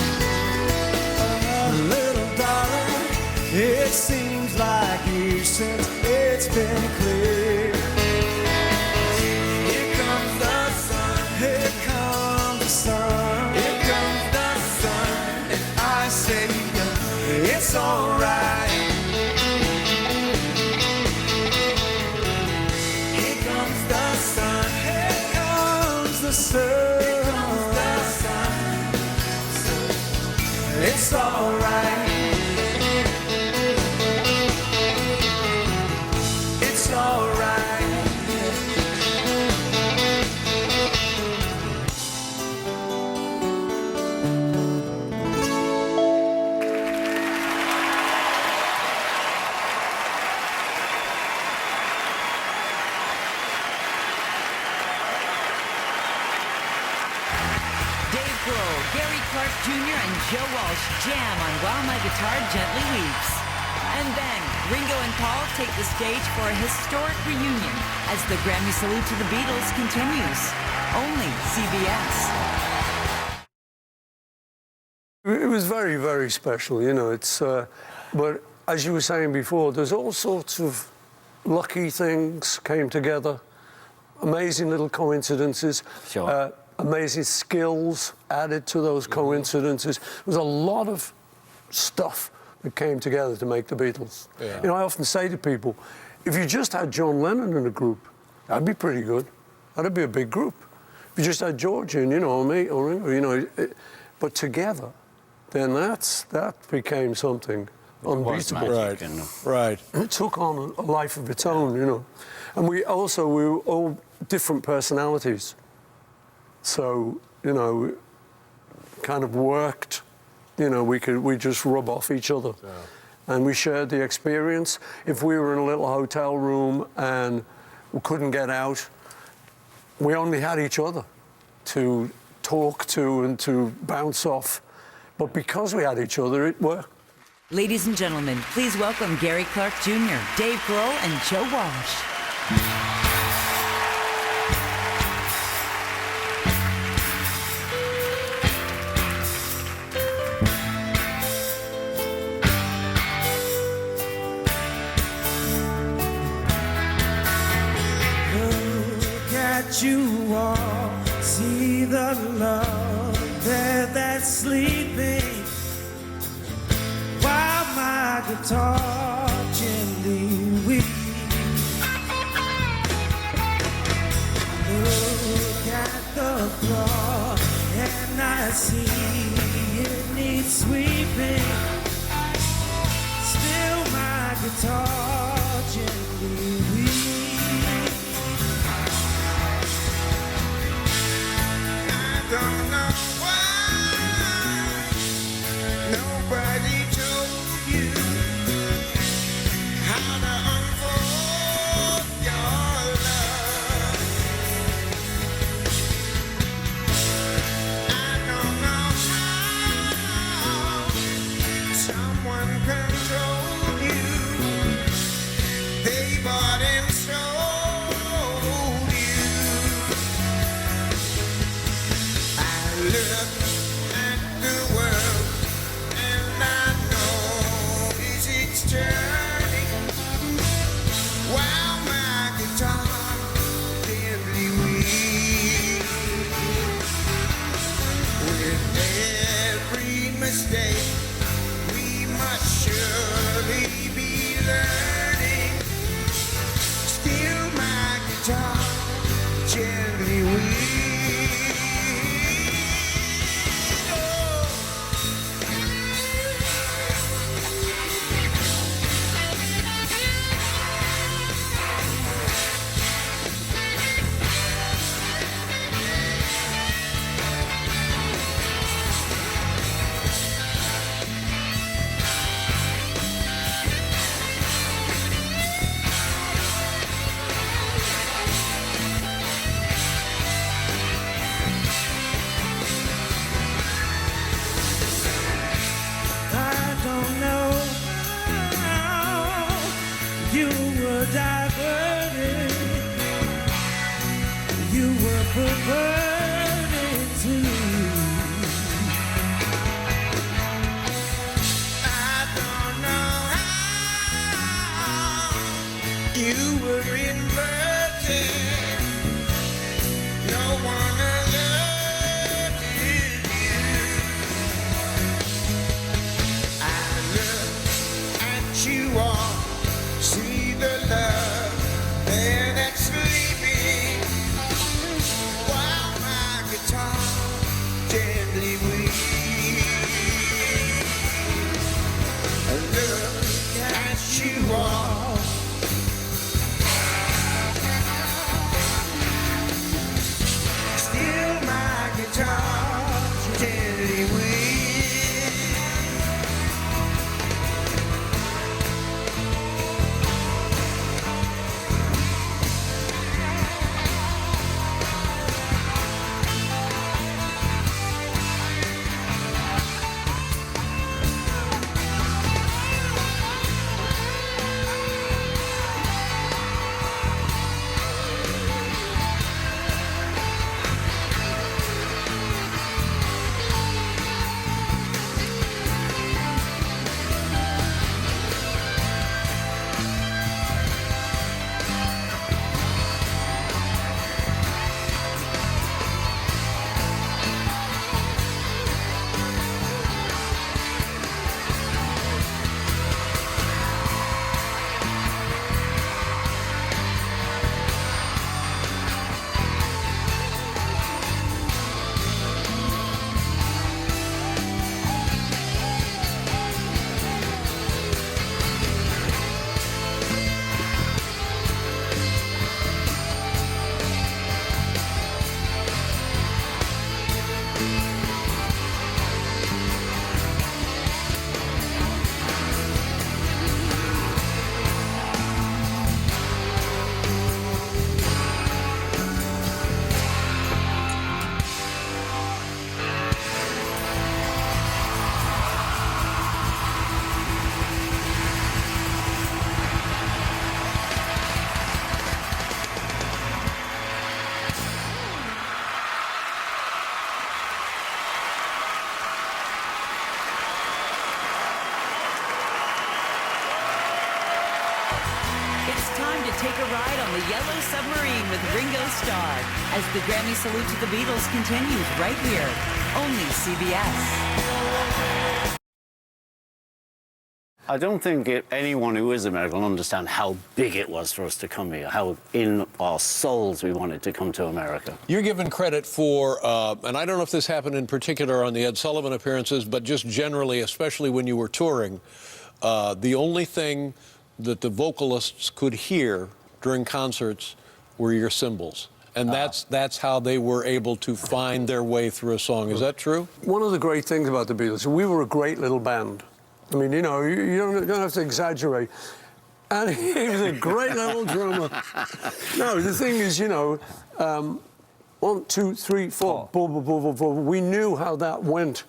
Little darling, it seems like years since it's been clear. Here comes the sun, here comes the sun, here comes the sun, and I say it's alright. Here comes the sun, here comes the sun, here comes the sun. It's alright. It's alright. Walsh jam on While My Guitar Gently Weeps. And then Ringo and Paul take the stage for a historic reunion as the Grammy salute to the Beatles continues. Only CBS. It was very, very special, you know. But as you were saying before, there's all sorts of lucky things came together, amazing little coincidences, amazing skills added to those coincidences. There was a lot of stuff that came together to make the Beatles. Yeah. You know, I often say to people, if you just had John Lennon in a group, that'd be pretty good. That'd be a big group. If you just had George in, you know, or me, or you know, but together, then that became something unbeatable. Right, right. It took on a life of its own, you know. And we were all different personalities. So, you know, kind of worked, you know, we just rub off each other. Yeah. And we shared the experience. If we were in a little hotel room and we couldn't get out, we only had each other to talk to and to bounce off. But because we had each other, it worked. Ladies and gentlemen, please welcome Gary Clark Jr., Dave Grohl, and Joe Walsh. Look at you all, see the love there that's sleeping, while my guitar gently weeps. Look at the floor and I see it needs sweeping, still my guitar gently weeps. I don't know why nobody told you how to unfold your love. I don't know how someone controlled you. They bought and sold you. I look at the world and I know it's turning, while my guitar gently weeps. With every mistake, we must surely be learning. Still my guitar gently weeps. I don't know how you were diverted, you were perverted too. I don't know how you were inverted, no one alerted you. I look at you all, see the love there that's sleeping, while my guitar gently weeps. I look at you all, still my guitar gently weeps. It's time to take a ride on the Yellow Submarine with Ringo Starr as the Grammy Salute to the Beatles continues right here, only CBS. I don't think anyone who is American will understand how big it was for us to come here, how in our souls we wanted to come to America. You're given credit for, and I don't know if this happened in particular on the Ed Sullivan appearances, but just generally, especially when you were touring, the only thing that the vocalists could hear during concerts were your cymbals. And that's how they were able to find their way through a song. Is that true? One of the great things about the Beatles, we were a great little band. I mean, you know, you don't have to exaggerate. And he was a great little drummer. No, the thing is, you know, 1, 2, 3, 4, boom, boom, boom, boom, boom. We knew how that went,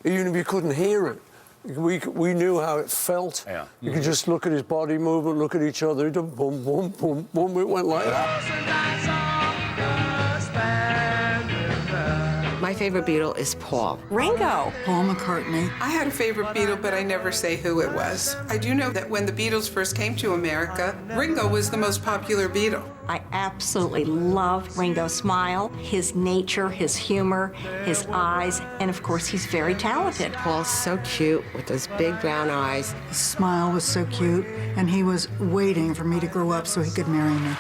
even if you couldn't hear it. We knew how it felt. Yeah. You could just look at his body movement, look at each other, boom, boom, boom, boom. It went like that. My favorite Beatle is Paul. Ringo. Paul McCartney. I had a favorite Beatle, but I never say who it was. I do know that when the Beatles first came to America, Ringo was the most popular Beatle. I absolutely love Ringo's smile, his nature, his humor, his eyes, and of course, he's very talented. Paul's so cute with those big brown eyes. His smile was so cute, and he was waiting for me to grow up so he could marry me.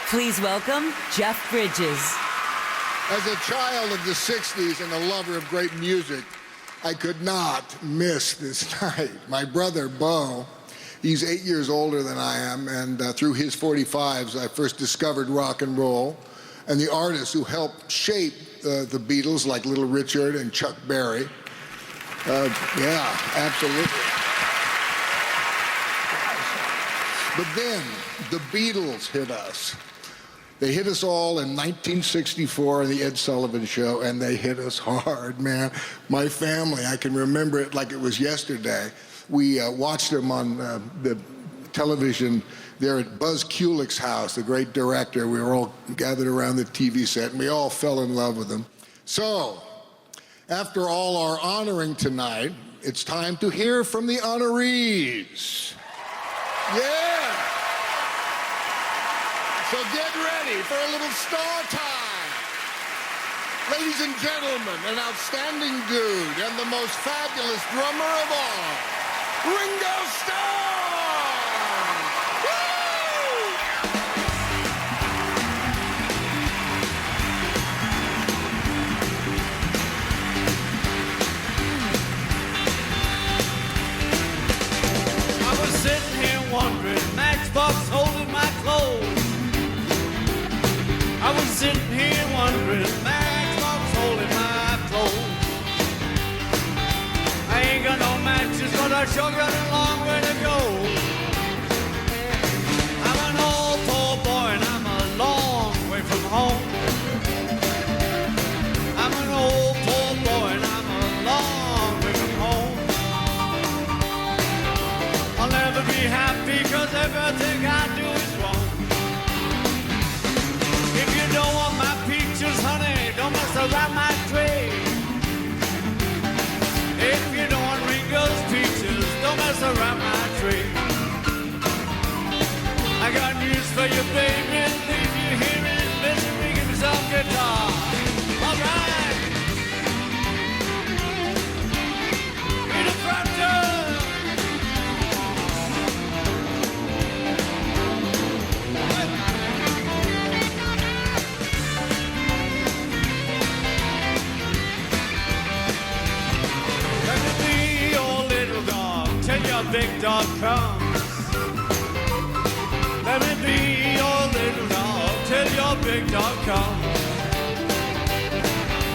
Please welcome Jeff Bridges. As a child of the 60s and a lover of great music, I could not miss this night. My brother, Bo, he's 8 years older than I am, and through his 45s, I first discovered rock and roll. And the artists who helped shape the Beatles, like Little Richard and Chuck Berry. Yeah, absolutely. But then, the Beatles hit us. They hit us all in 1964 on the Ed Sullivan Show, and they hit us hard, man. My family, I can remember it like it was yesterday. We watched them on the television there at Buzz Kulick's house, the great director. We were all gathered around the TV set, and we all fell in love with them. So, after all our honoring tonight, it's time to hear from the honorees. Yeah! So get ready for a little star time. Ladies and gentlemen, an outstanding dude and the most fabulous drummer of all, Ringo Starr! Woo! I was sitting here wondering, Matchbox holding my clothes. I was sitting here wondering, Matchbox holding my clothes. I ain't got no matches, but I sure got a long way to go. I'm an old poor boy and I'm a long way from home. I'm an old poor boy and I'm a long way from home. I'll never be happy 'cause everything I do is wrong. If you don't want my peaches, honey, don't mess around my tray. If you don't want Ringo's peaches, don't mess around my tray. I got news for you, baby. Leave you here in misery. Give me some guitar. All right. Need a fracture. Big dog comes. Let me be your little dog till your big dog comes.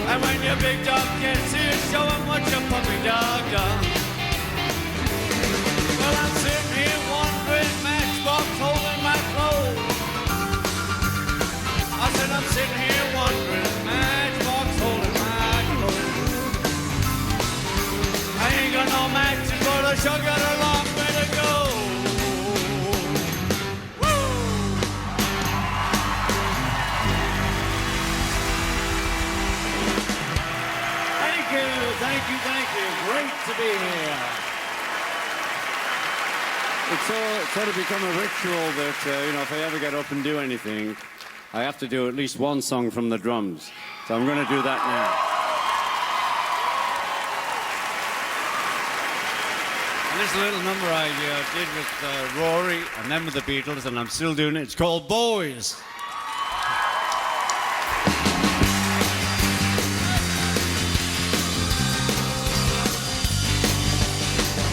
And when your big dog gets here, show him what your puppy dog does. Well, I'm sitting here wondering, Matchbox holding my clothes. I said I'm sitting here wondering, Matchbox holding my clothes. I ain't got no matches, but I sure got a long way to go. Woo! Thank you, thank you, thank you. Great to be here. It's sort of become a ritual that, if I ever get up and do anything, I have to do at least one song from the drums. So I'm going to do that now. And this little number I did with Rory and then with the Beatles, and I'm still doing it. It's called Boys.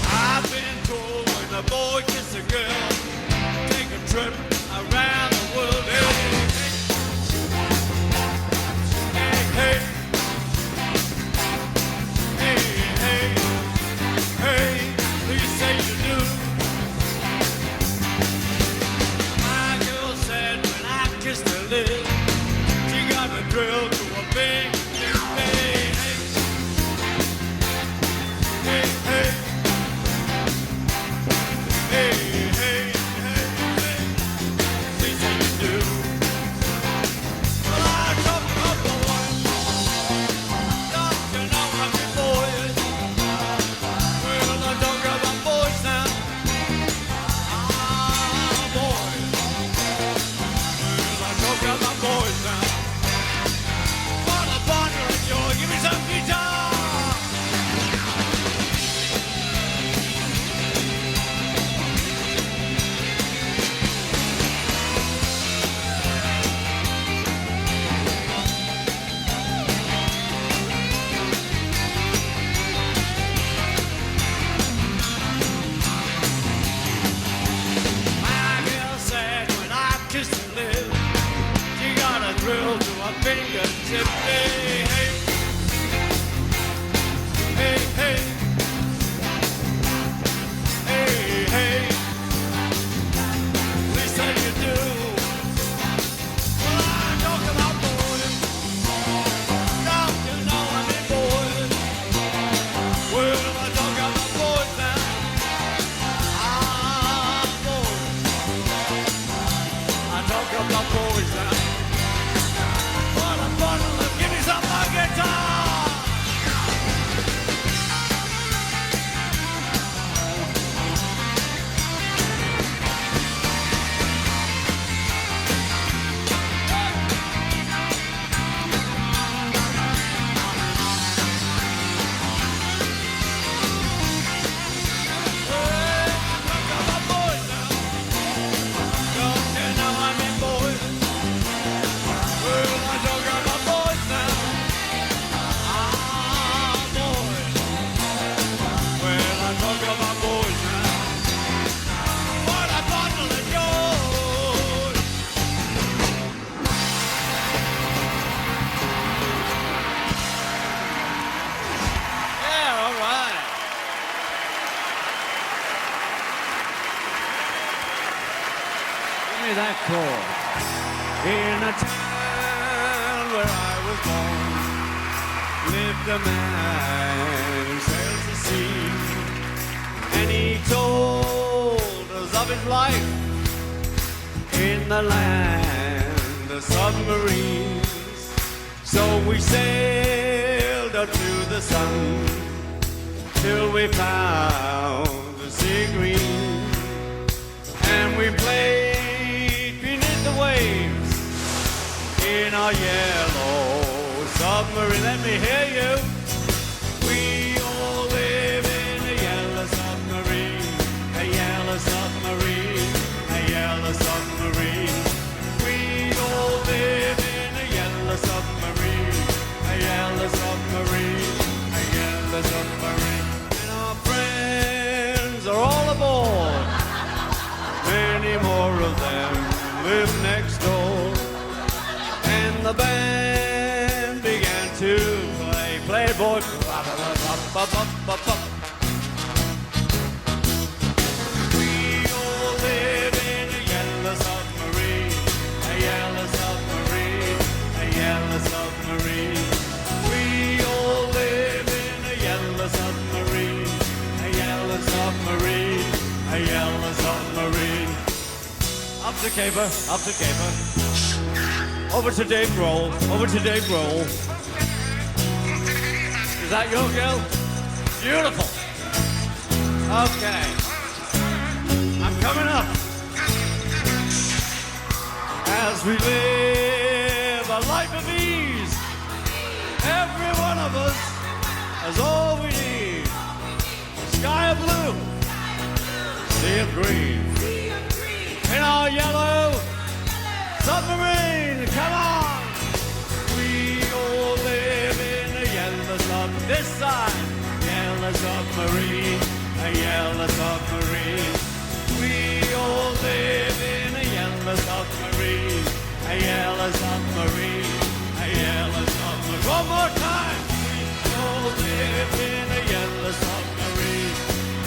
I've been told when a boy gets a girl, take a trip around the world. Hey, hey, hey, hey, hey, please say you do. My girl said when I kissed her lips, she got a drill to a big, big, big, hey, hey, hey, hey, hey, hey, please say you do. Well, I talk about boys, don't you know I'm a boy? Well, I talk about boys now. Ah, boys. Well, I talk about boys now. What a bundle of joy, give me some guitar. My girl said when I kissed her lips, she got a thrill to her fingertip. Hey, hey, hey, hey, hey, hey, please say you do. Well, I talk about boys, don't you know I mean boys? Well, I talk about boys now. Ah, boys. I talk about boys now. What a bundle of give me some more guitar. That chord. In a town where I was born, lived a man who sails the sea, and he told us of his life in the land of submarines. So we sailed up to the sun till we found the sea green, and we played the waves in our yellow submarine. Let me hear you. We all live in a yellow submarine, a yellow submarine, a yellow submarine. We all live in a yellow submarine, a yellow submarine, a yellow submarine. And our friends are all aboard. Many more of them live next door, and the band began to play Playboy. We all live in a yellow submarine, a yellow submarine, a yellow submarine. We all live in a yellow submarine, a yellow submarine, a yellow submarine. Up to caper, up to caper. Over to Dave Grohl, over to Dave Grohl. Is that your girl? Beautiful. Okay. I'm we live a life of ease. Every one of us has all we need. Sky of blue, sea of green. In our yellow submarine, come on! We all live in a yellow submarine. This side, yellow submarine, a yellow submarine. We all live in a yellow submarine, a yellow submarine, a yellow submarine. One more time! We all live in a yellow submarine,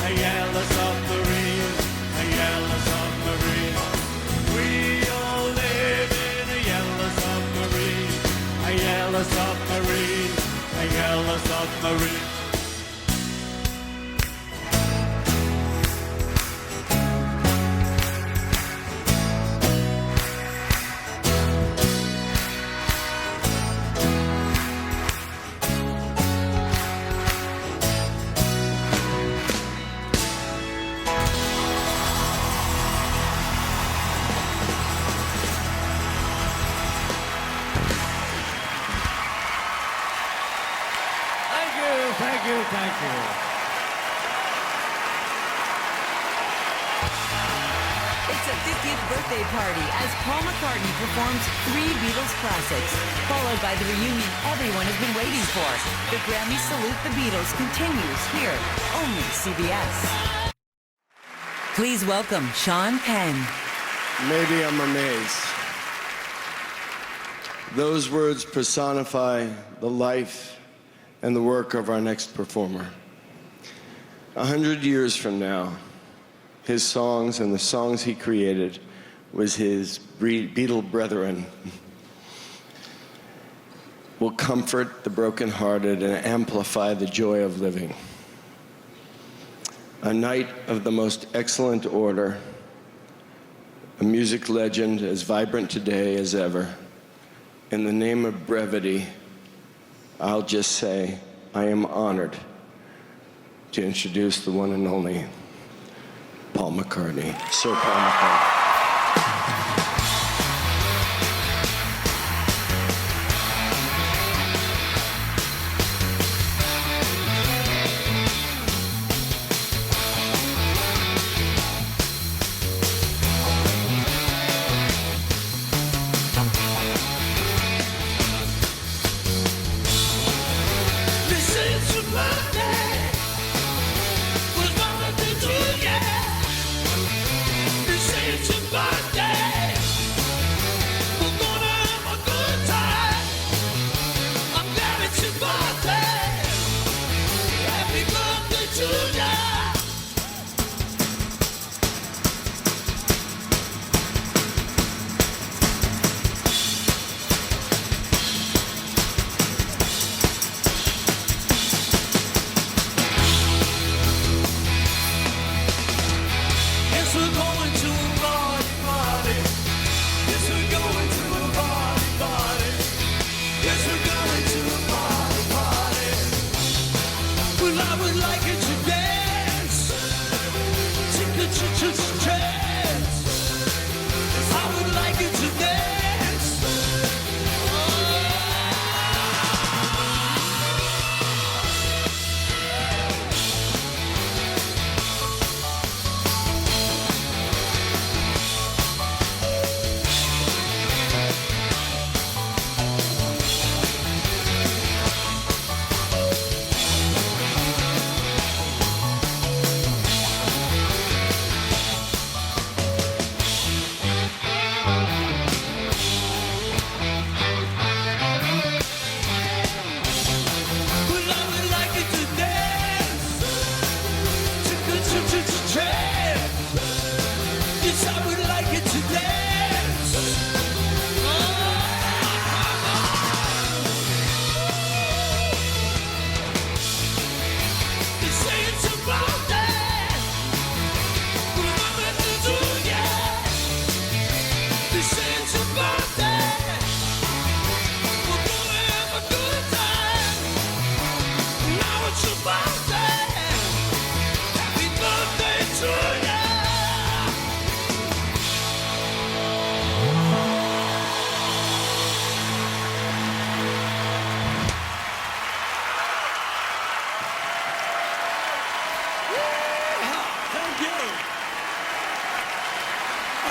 a yellow submarine, a yellow submarine. We all live in a yellow submarine, a yellow submarine, a yellow submarine. Thank you, thank you. It's a 50th birthday party as Paul McCartney performs 3 Beatles classics, followed by the reunion everyone has been waiting for. The Grammy Salute the Beatles continues here, only CBS. Please welcome Sean Penn. Maybe I'm amazed. Those words personify the life and the work of our next performer. 100 years from now, his songs and the songs he created was his Beatle brethren will comfort the brokenhearted and amplify the joy of living. A knight of the most excellent order, a music legend as vibrant today as ever. In the name of brevity, I'll just say I am honored to introduce the one and only Paul McCartney, Sir Paul McCartney. It's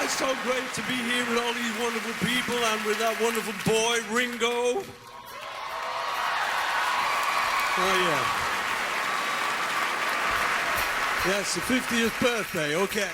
it's so great to be here with all these wonderful people and with that wonderful boy, Ringo. Oh, yeah. Yeah, it's the 50th birthday, okay.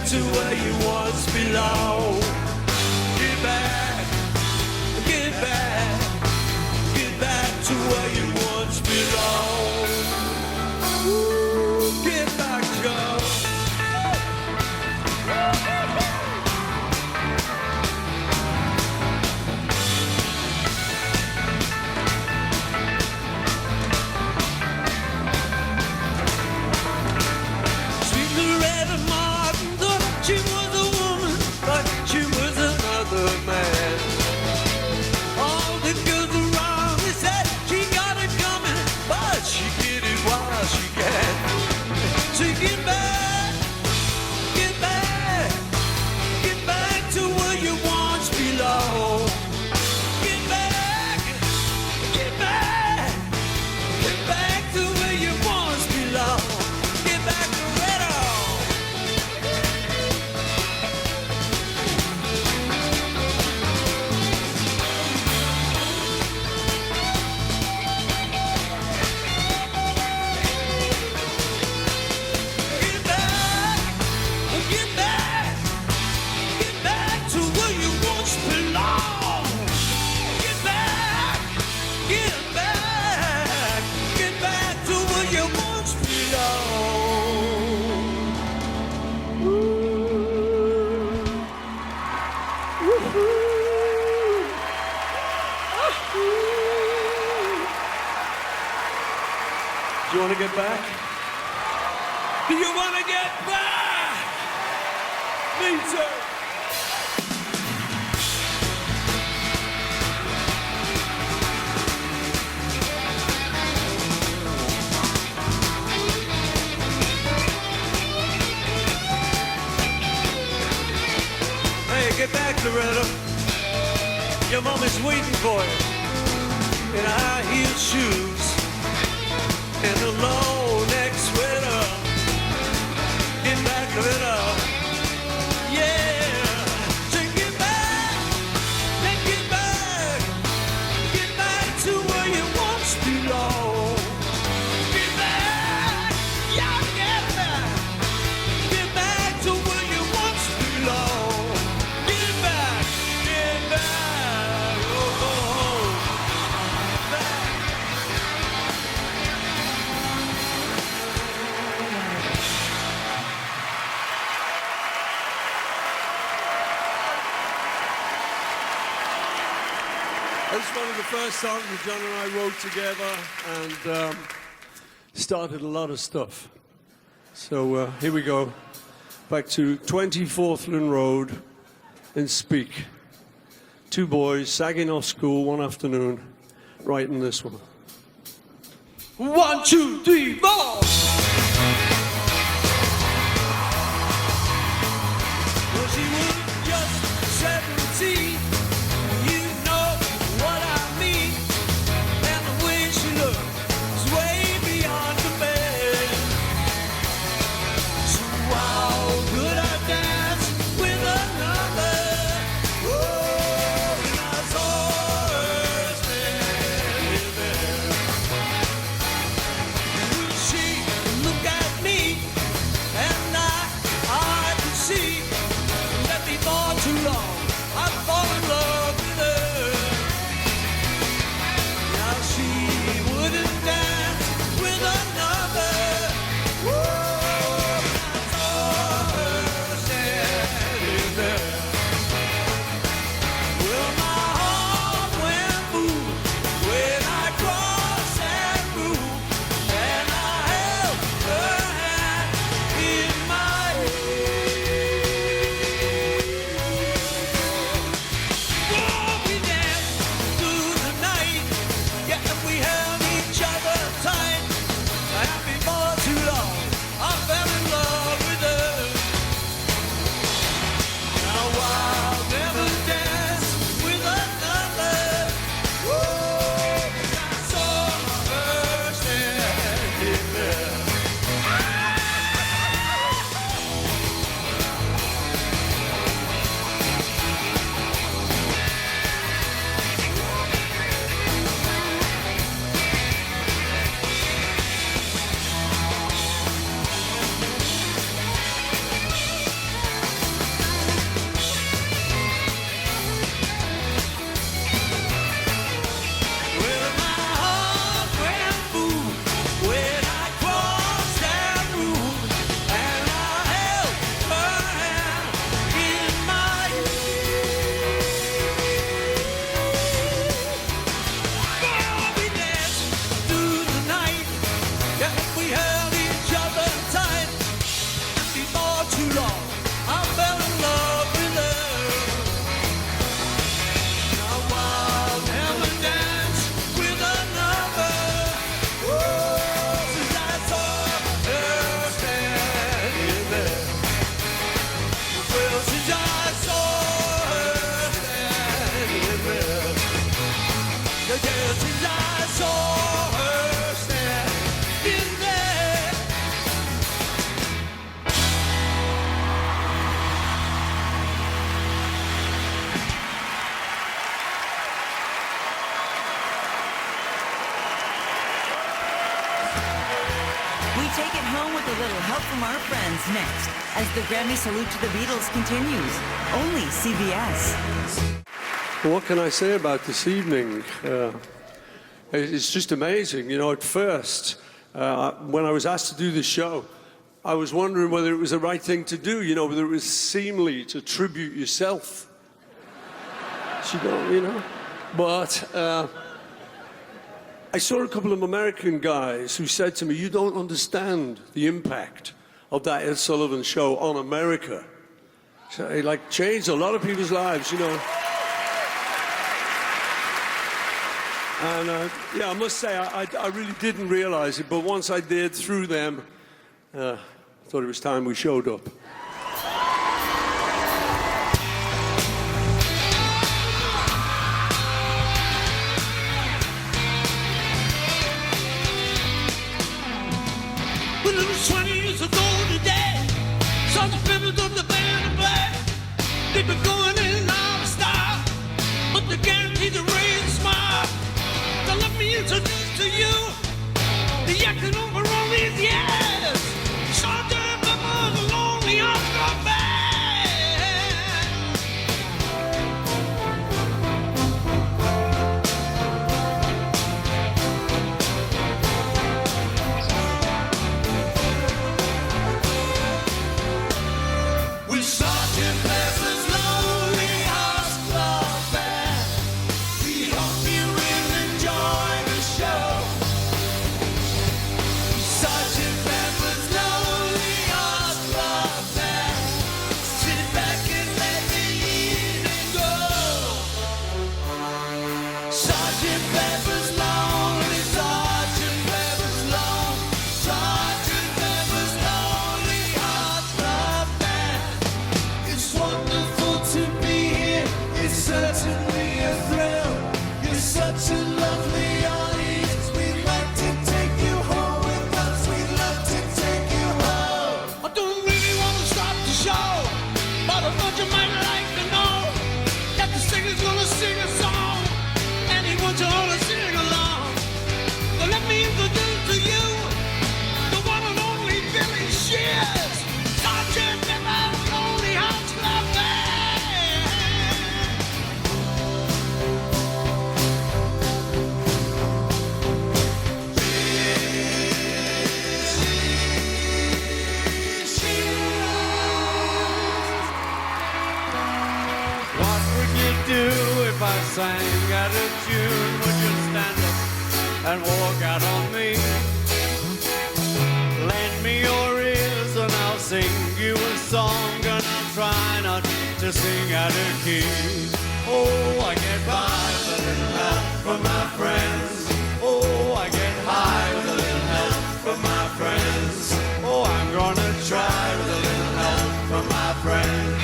To where you once belong. Get back, get back, get back to where you once belong. Ooh, get back, Joe. Sweet Loretta Martin thought she was a woman, but she was another man. All the girls around me said she got it coming, but she did it while she can. So get back, get back, get back to where you once belonged. Get back, get back, get back to where you once belonged. Get back to Loretta. Get back, get back to where you once belonged. Get back, get back, get back to where you once belonged. Do you want to get back? Do you want to get back? Me too. Hey, get back, Loretta. Your mom is waiting for you in high-heeled shoes and a low-neck sweater. Get back, Loretta. Yeah. So get back, then get back to where you once belonged. Get back, yeah, get back to where you once belonged. Get back, oh, oh, oh. Back. It's one of the first songs that John and I wrote together and started a lot of stuff. So here we go. Back to 24th Lynn Road in Speak. Two boys sagging off school one afternoon, writing this one. 1, 2, 3, 4! Well, she was just 17. You know what I mean. And the way she looked was way beyond compare. So how could I dance with another? Oh, when I saw her standing there. She looked at me, and I could see that before too long I thought little help from our friends next, as the Grammy Salute to the Beatles continues. Only CBS. What can I say about this evening? It's just amazing. You know, at first, when I was asked to do this show, I was wondering whether it was the right thing to do, you know, whether it was seemly to tribute yourself. You know? But I saw a couple of American guys who said to me, you don't understand the impact of that Ed Sullivan show on America. So it like changed a lot of people's lives, you know. And yeah, I must say, I really didn't realize it, but once I did through them, I thought it was time we showed up. Well, it was 20 years ago today. Saw the members of the band play. They've been going in and out of style, but they guaranteed to raise a smile. Now let me introduce to you the acting over all these years. Sergeant Pepper's Lonely Hearts Club Band. With Sergeant Pepper's Lonely Hearts Club Band, we hope you will enjoy the show. Sergeant Pepper's Lonely Hearts Club Band, sit back and let the evening go. Sergeant Pepper's Lonely, Sergeant Pepper's Lonely, Sergeant Pepper's Lonely Hearts Club Band. It's wonderful to be here. It's certainly a thrill. You're such a lovely audience. We'd like to take you home with us. We'd love to take you home. I don't really want to stop the show, but I thought you might like to know that the singer's gonna sing a song, and he wants you all to sing along. So let me introduce to you the one and only Billy Shears, Sergeant Pepper's Lonely Hearts Club Band. What would you do if I sang out of tune? Would you stand up and walk out on me? Lend me your ears and I'll sing you a song, and I'll try not to sing out of key. Oh, I get by with a little help from my friends. Oh, I get high with a little help from my friends. Oh, I'm gonna try with a little help from my friends.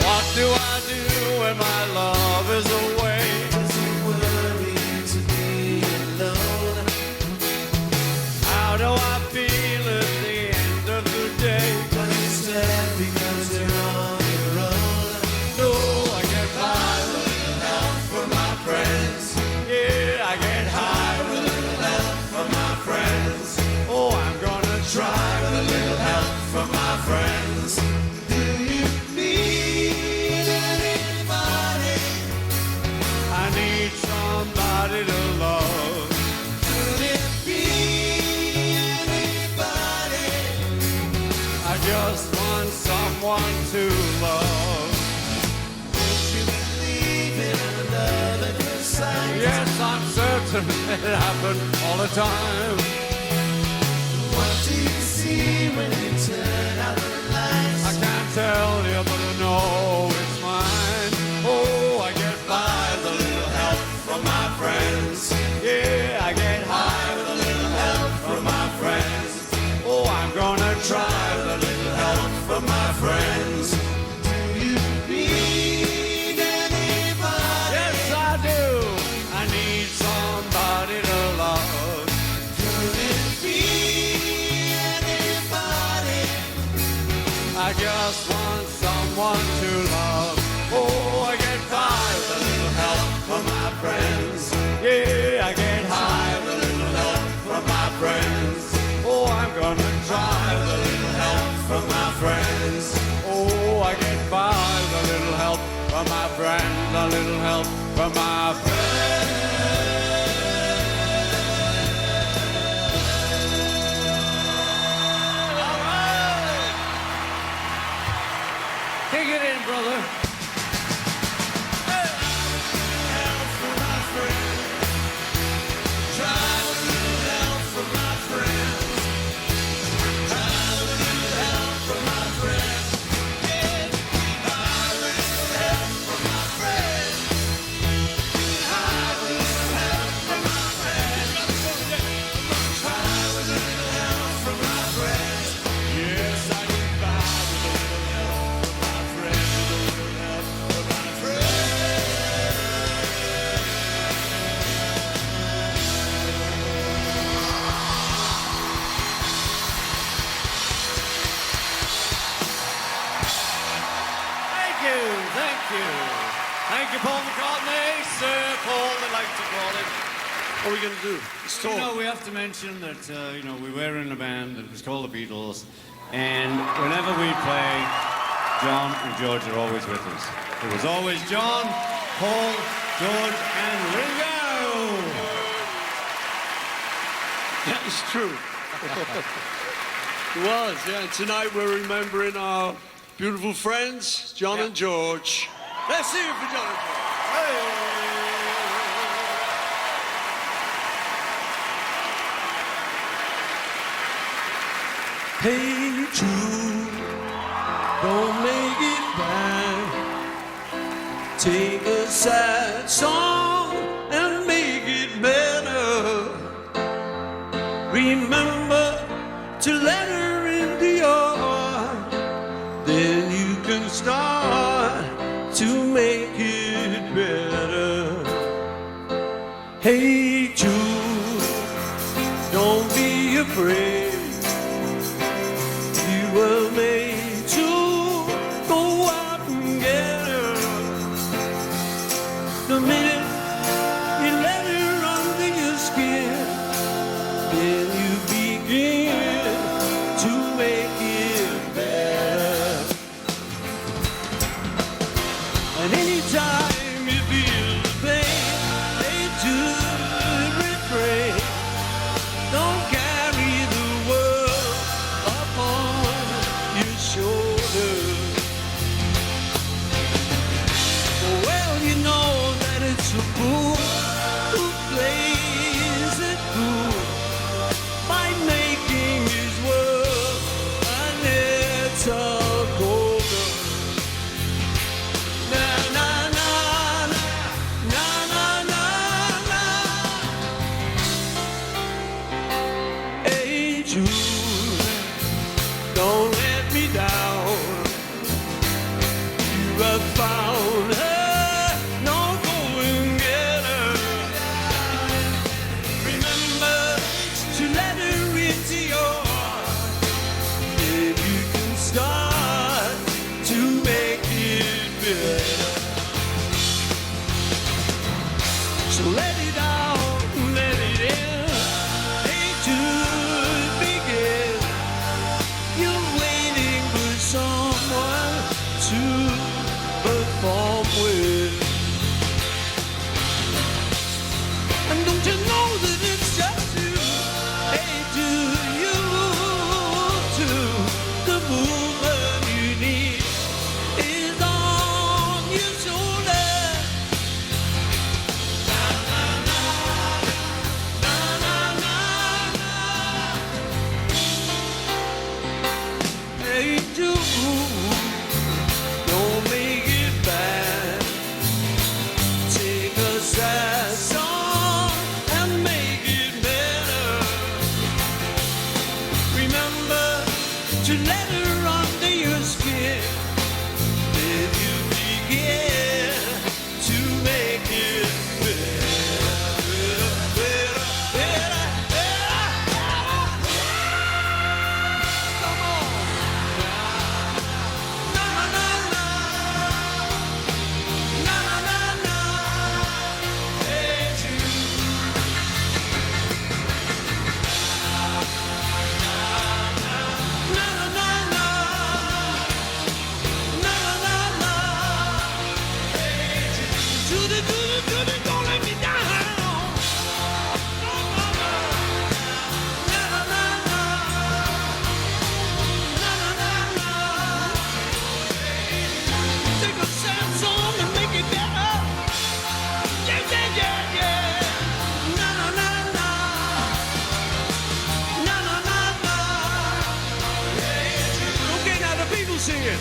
What do I do when my love is away? Is it worrying to be alone? How do I feel at the end of the day? But instead, because you're on your own. No, I get by with a little help from my friends. Yeah, I get high with a little help from my friends. Oh, I'm gonna try with a little help from my friends. Do you need anybody? I need somebody to love. Could it be anybody? I just want someone to love. Don't you believe in love at first sight? Yes, I'm certain it happened all the time. What do you see when you turn out the lights? I can't tell you, but I know it's mine. Oh, I get by with a little help from my friends. Yeah, I get high with a little help from my friends. Oh, I'm gonna try with a little help from my friends. Do you need anybody? Yes, I do. I need somebody to love. Could it be anybody? I just want someone to love. Oh, I get by with a little help from my friends. Yeah, I get try with a little help from my friends. Oh, I get by with a little help from my friends, a little help from my friends. Kick it in, brother. Thank you, Paul McCartney, Sir Paul, they like to call him. What are we going to do? Let's talk. You know, we have to mention that, you know, we were in a band that was called the Beatles, and whenever we play, John and George are always with us. It was always John, Paul, George, and Ringo! Yeah, it's true. It was, yeah. And tonight we're remembering our beautiful friends, John and George. Let's hear it for John and George. Hey Jude, don't make it bad. Take a sad song and make it better. Remember to let her into your heart. Then you can start to make it better. Hey Jude, don't be afraid. You were made to go out and get her. The minute you let her under your skin, then you begin to make it better. And anytime you feel the pain, they do refrain. Don't carry the world upon your shoulders. Well, you know that it's a fool who plays it cool by making his world a little colder. Na na na na na na na. Hey Jude, don't let me down. You have found her, no go and get her. Remember to let her into your heart. Then you can start to make it better. So let it out, let it in. Hey Jude, begin. You're waiting for someone to perform with. And don't you know that it's just you? Hey, do you too? The movement you need is on your shoulder. Na na na na na na. Hey, Jude, don't make it bad. Take a sad song and make it better. Remember to let her under your skin. Then you begin to make it better, better, better, better. Come on. Na na na na. Na na na na. Hey Jude. Na na sing it.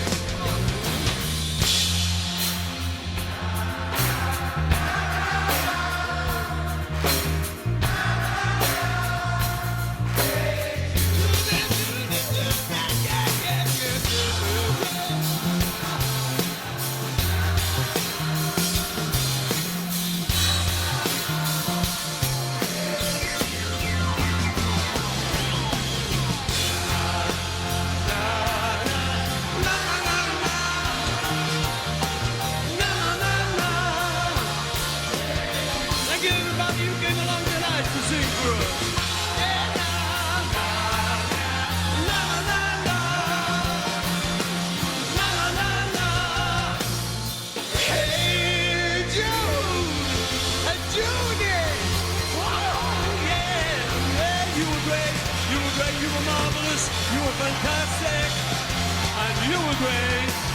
Thank you, everybody who came along tonight to sing for us. Yeah, na, na, na, na, na, na, na, na. Hey, Jude, Judy. Oh, yeah, yeah, you were great, you were great, you were marvelous, you were fantastic, and you were great.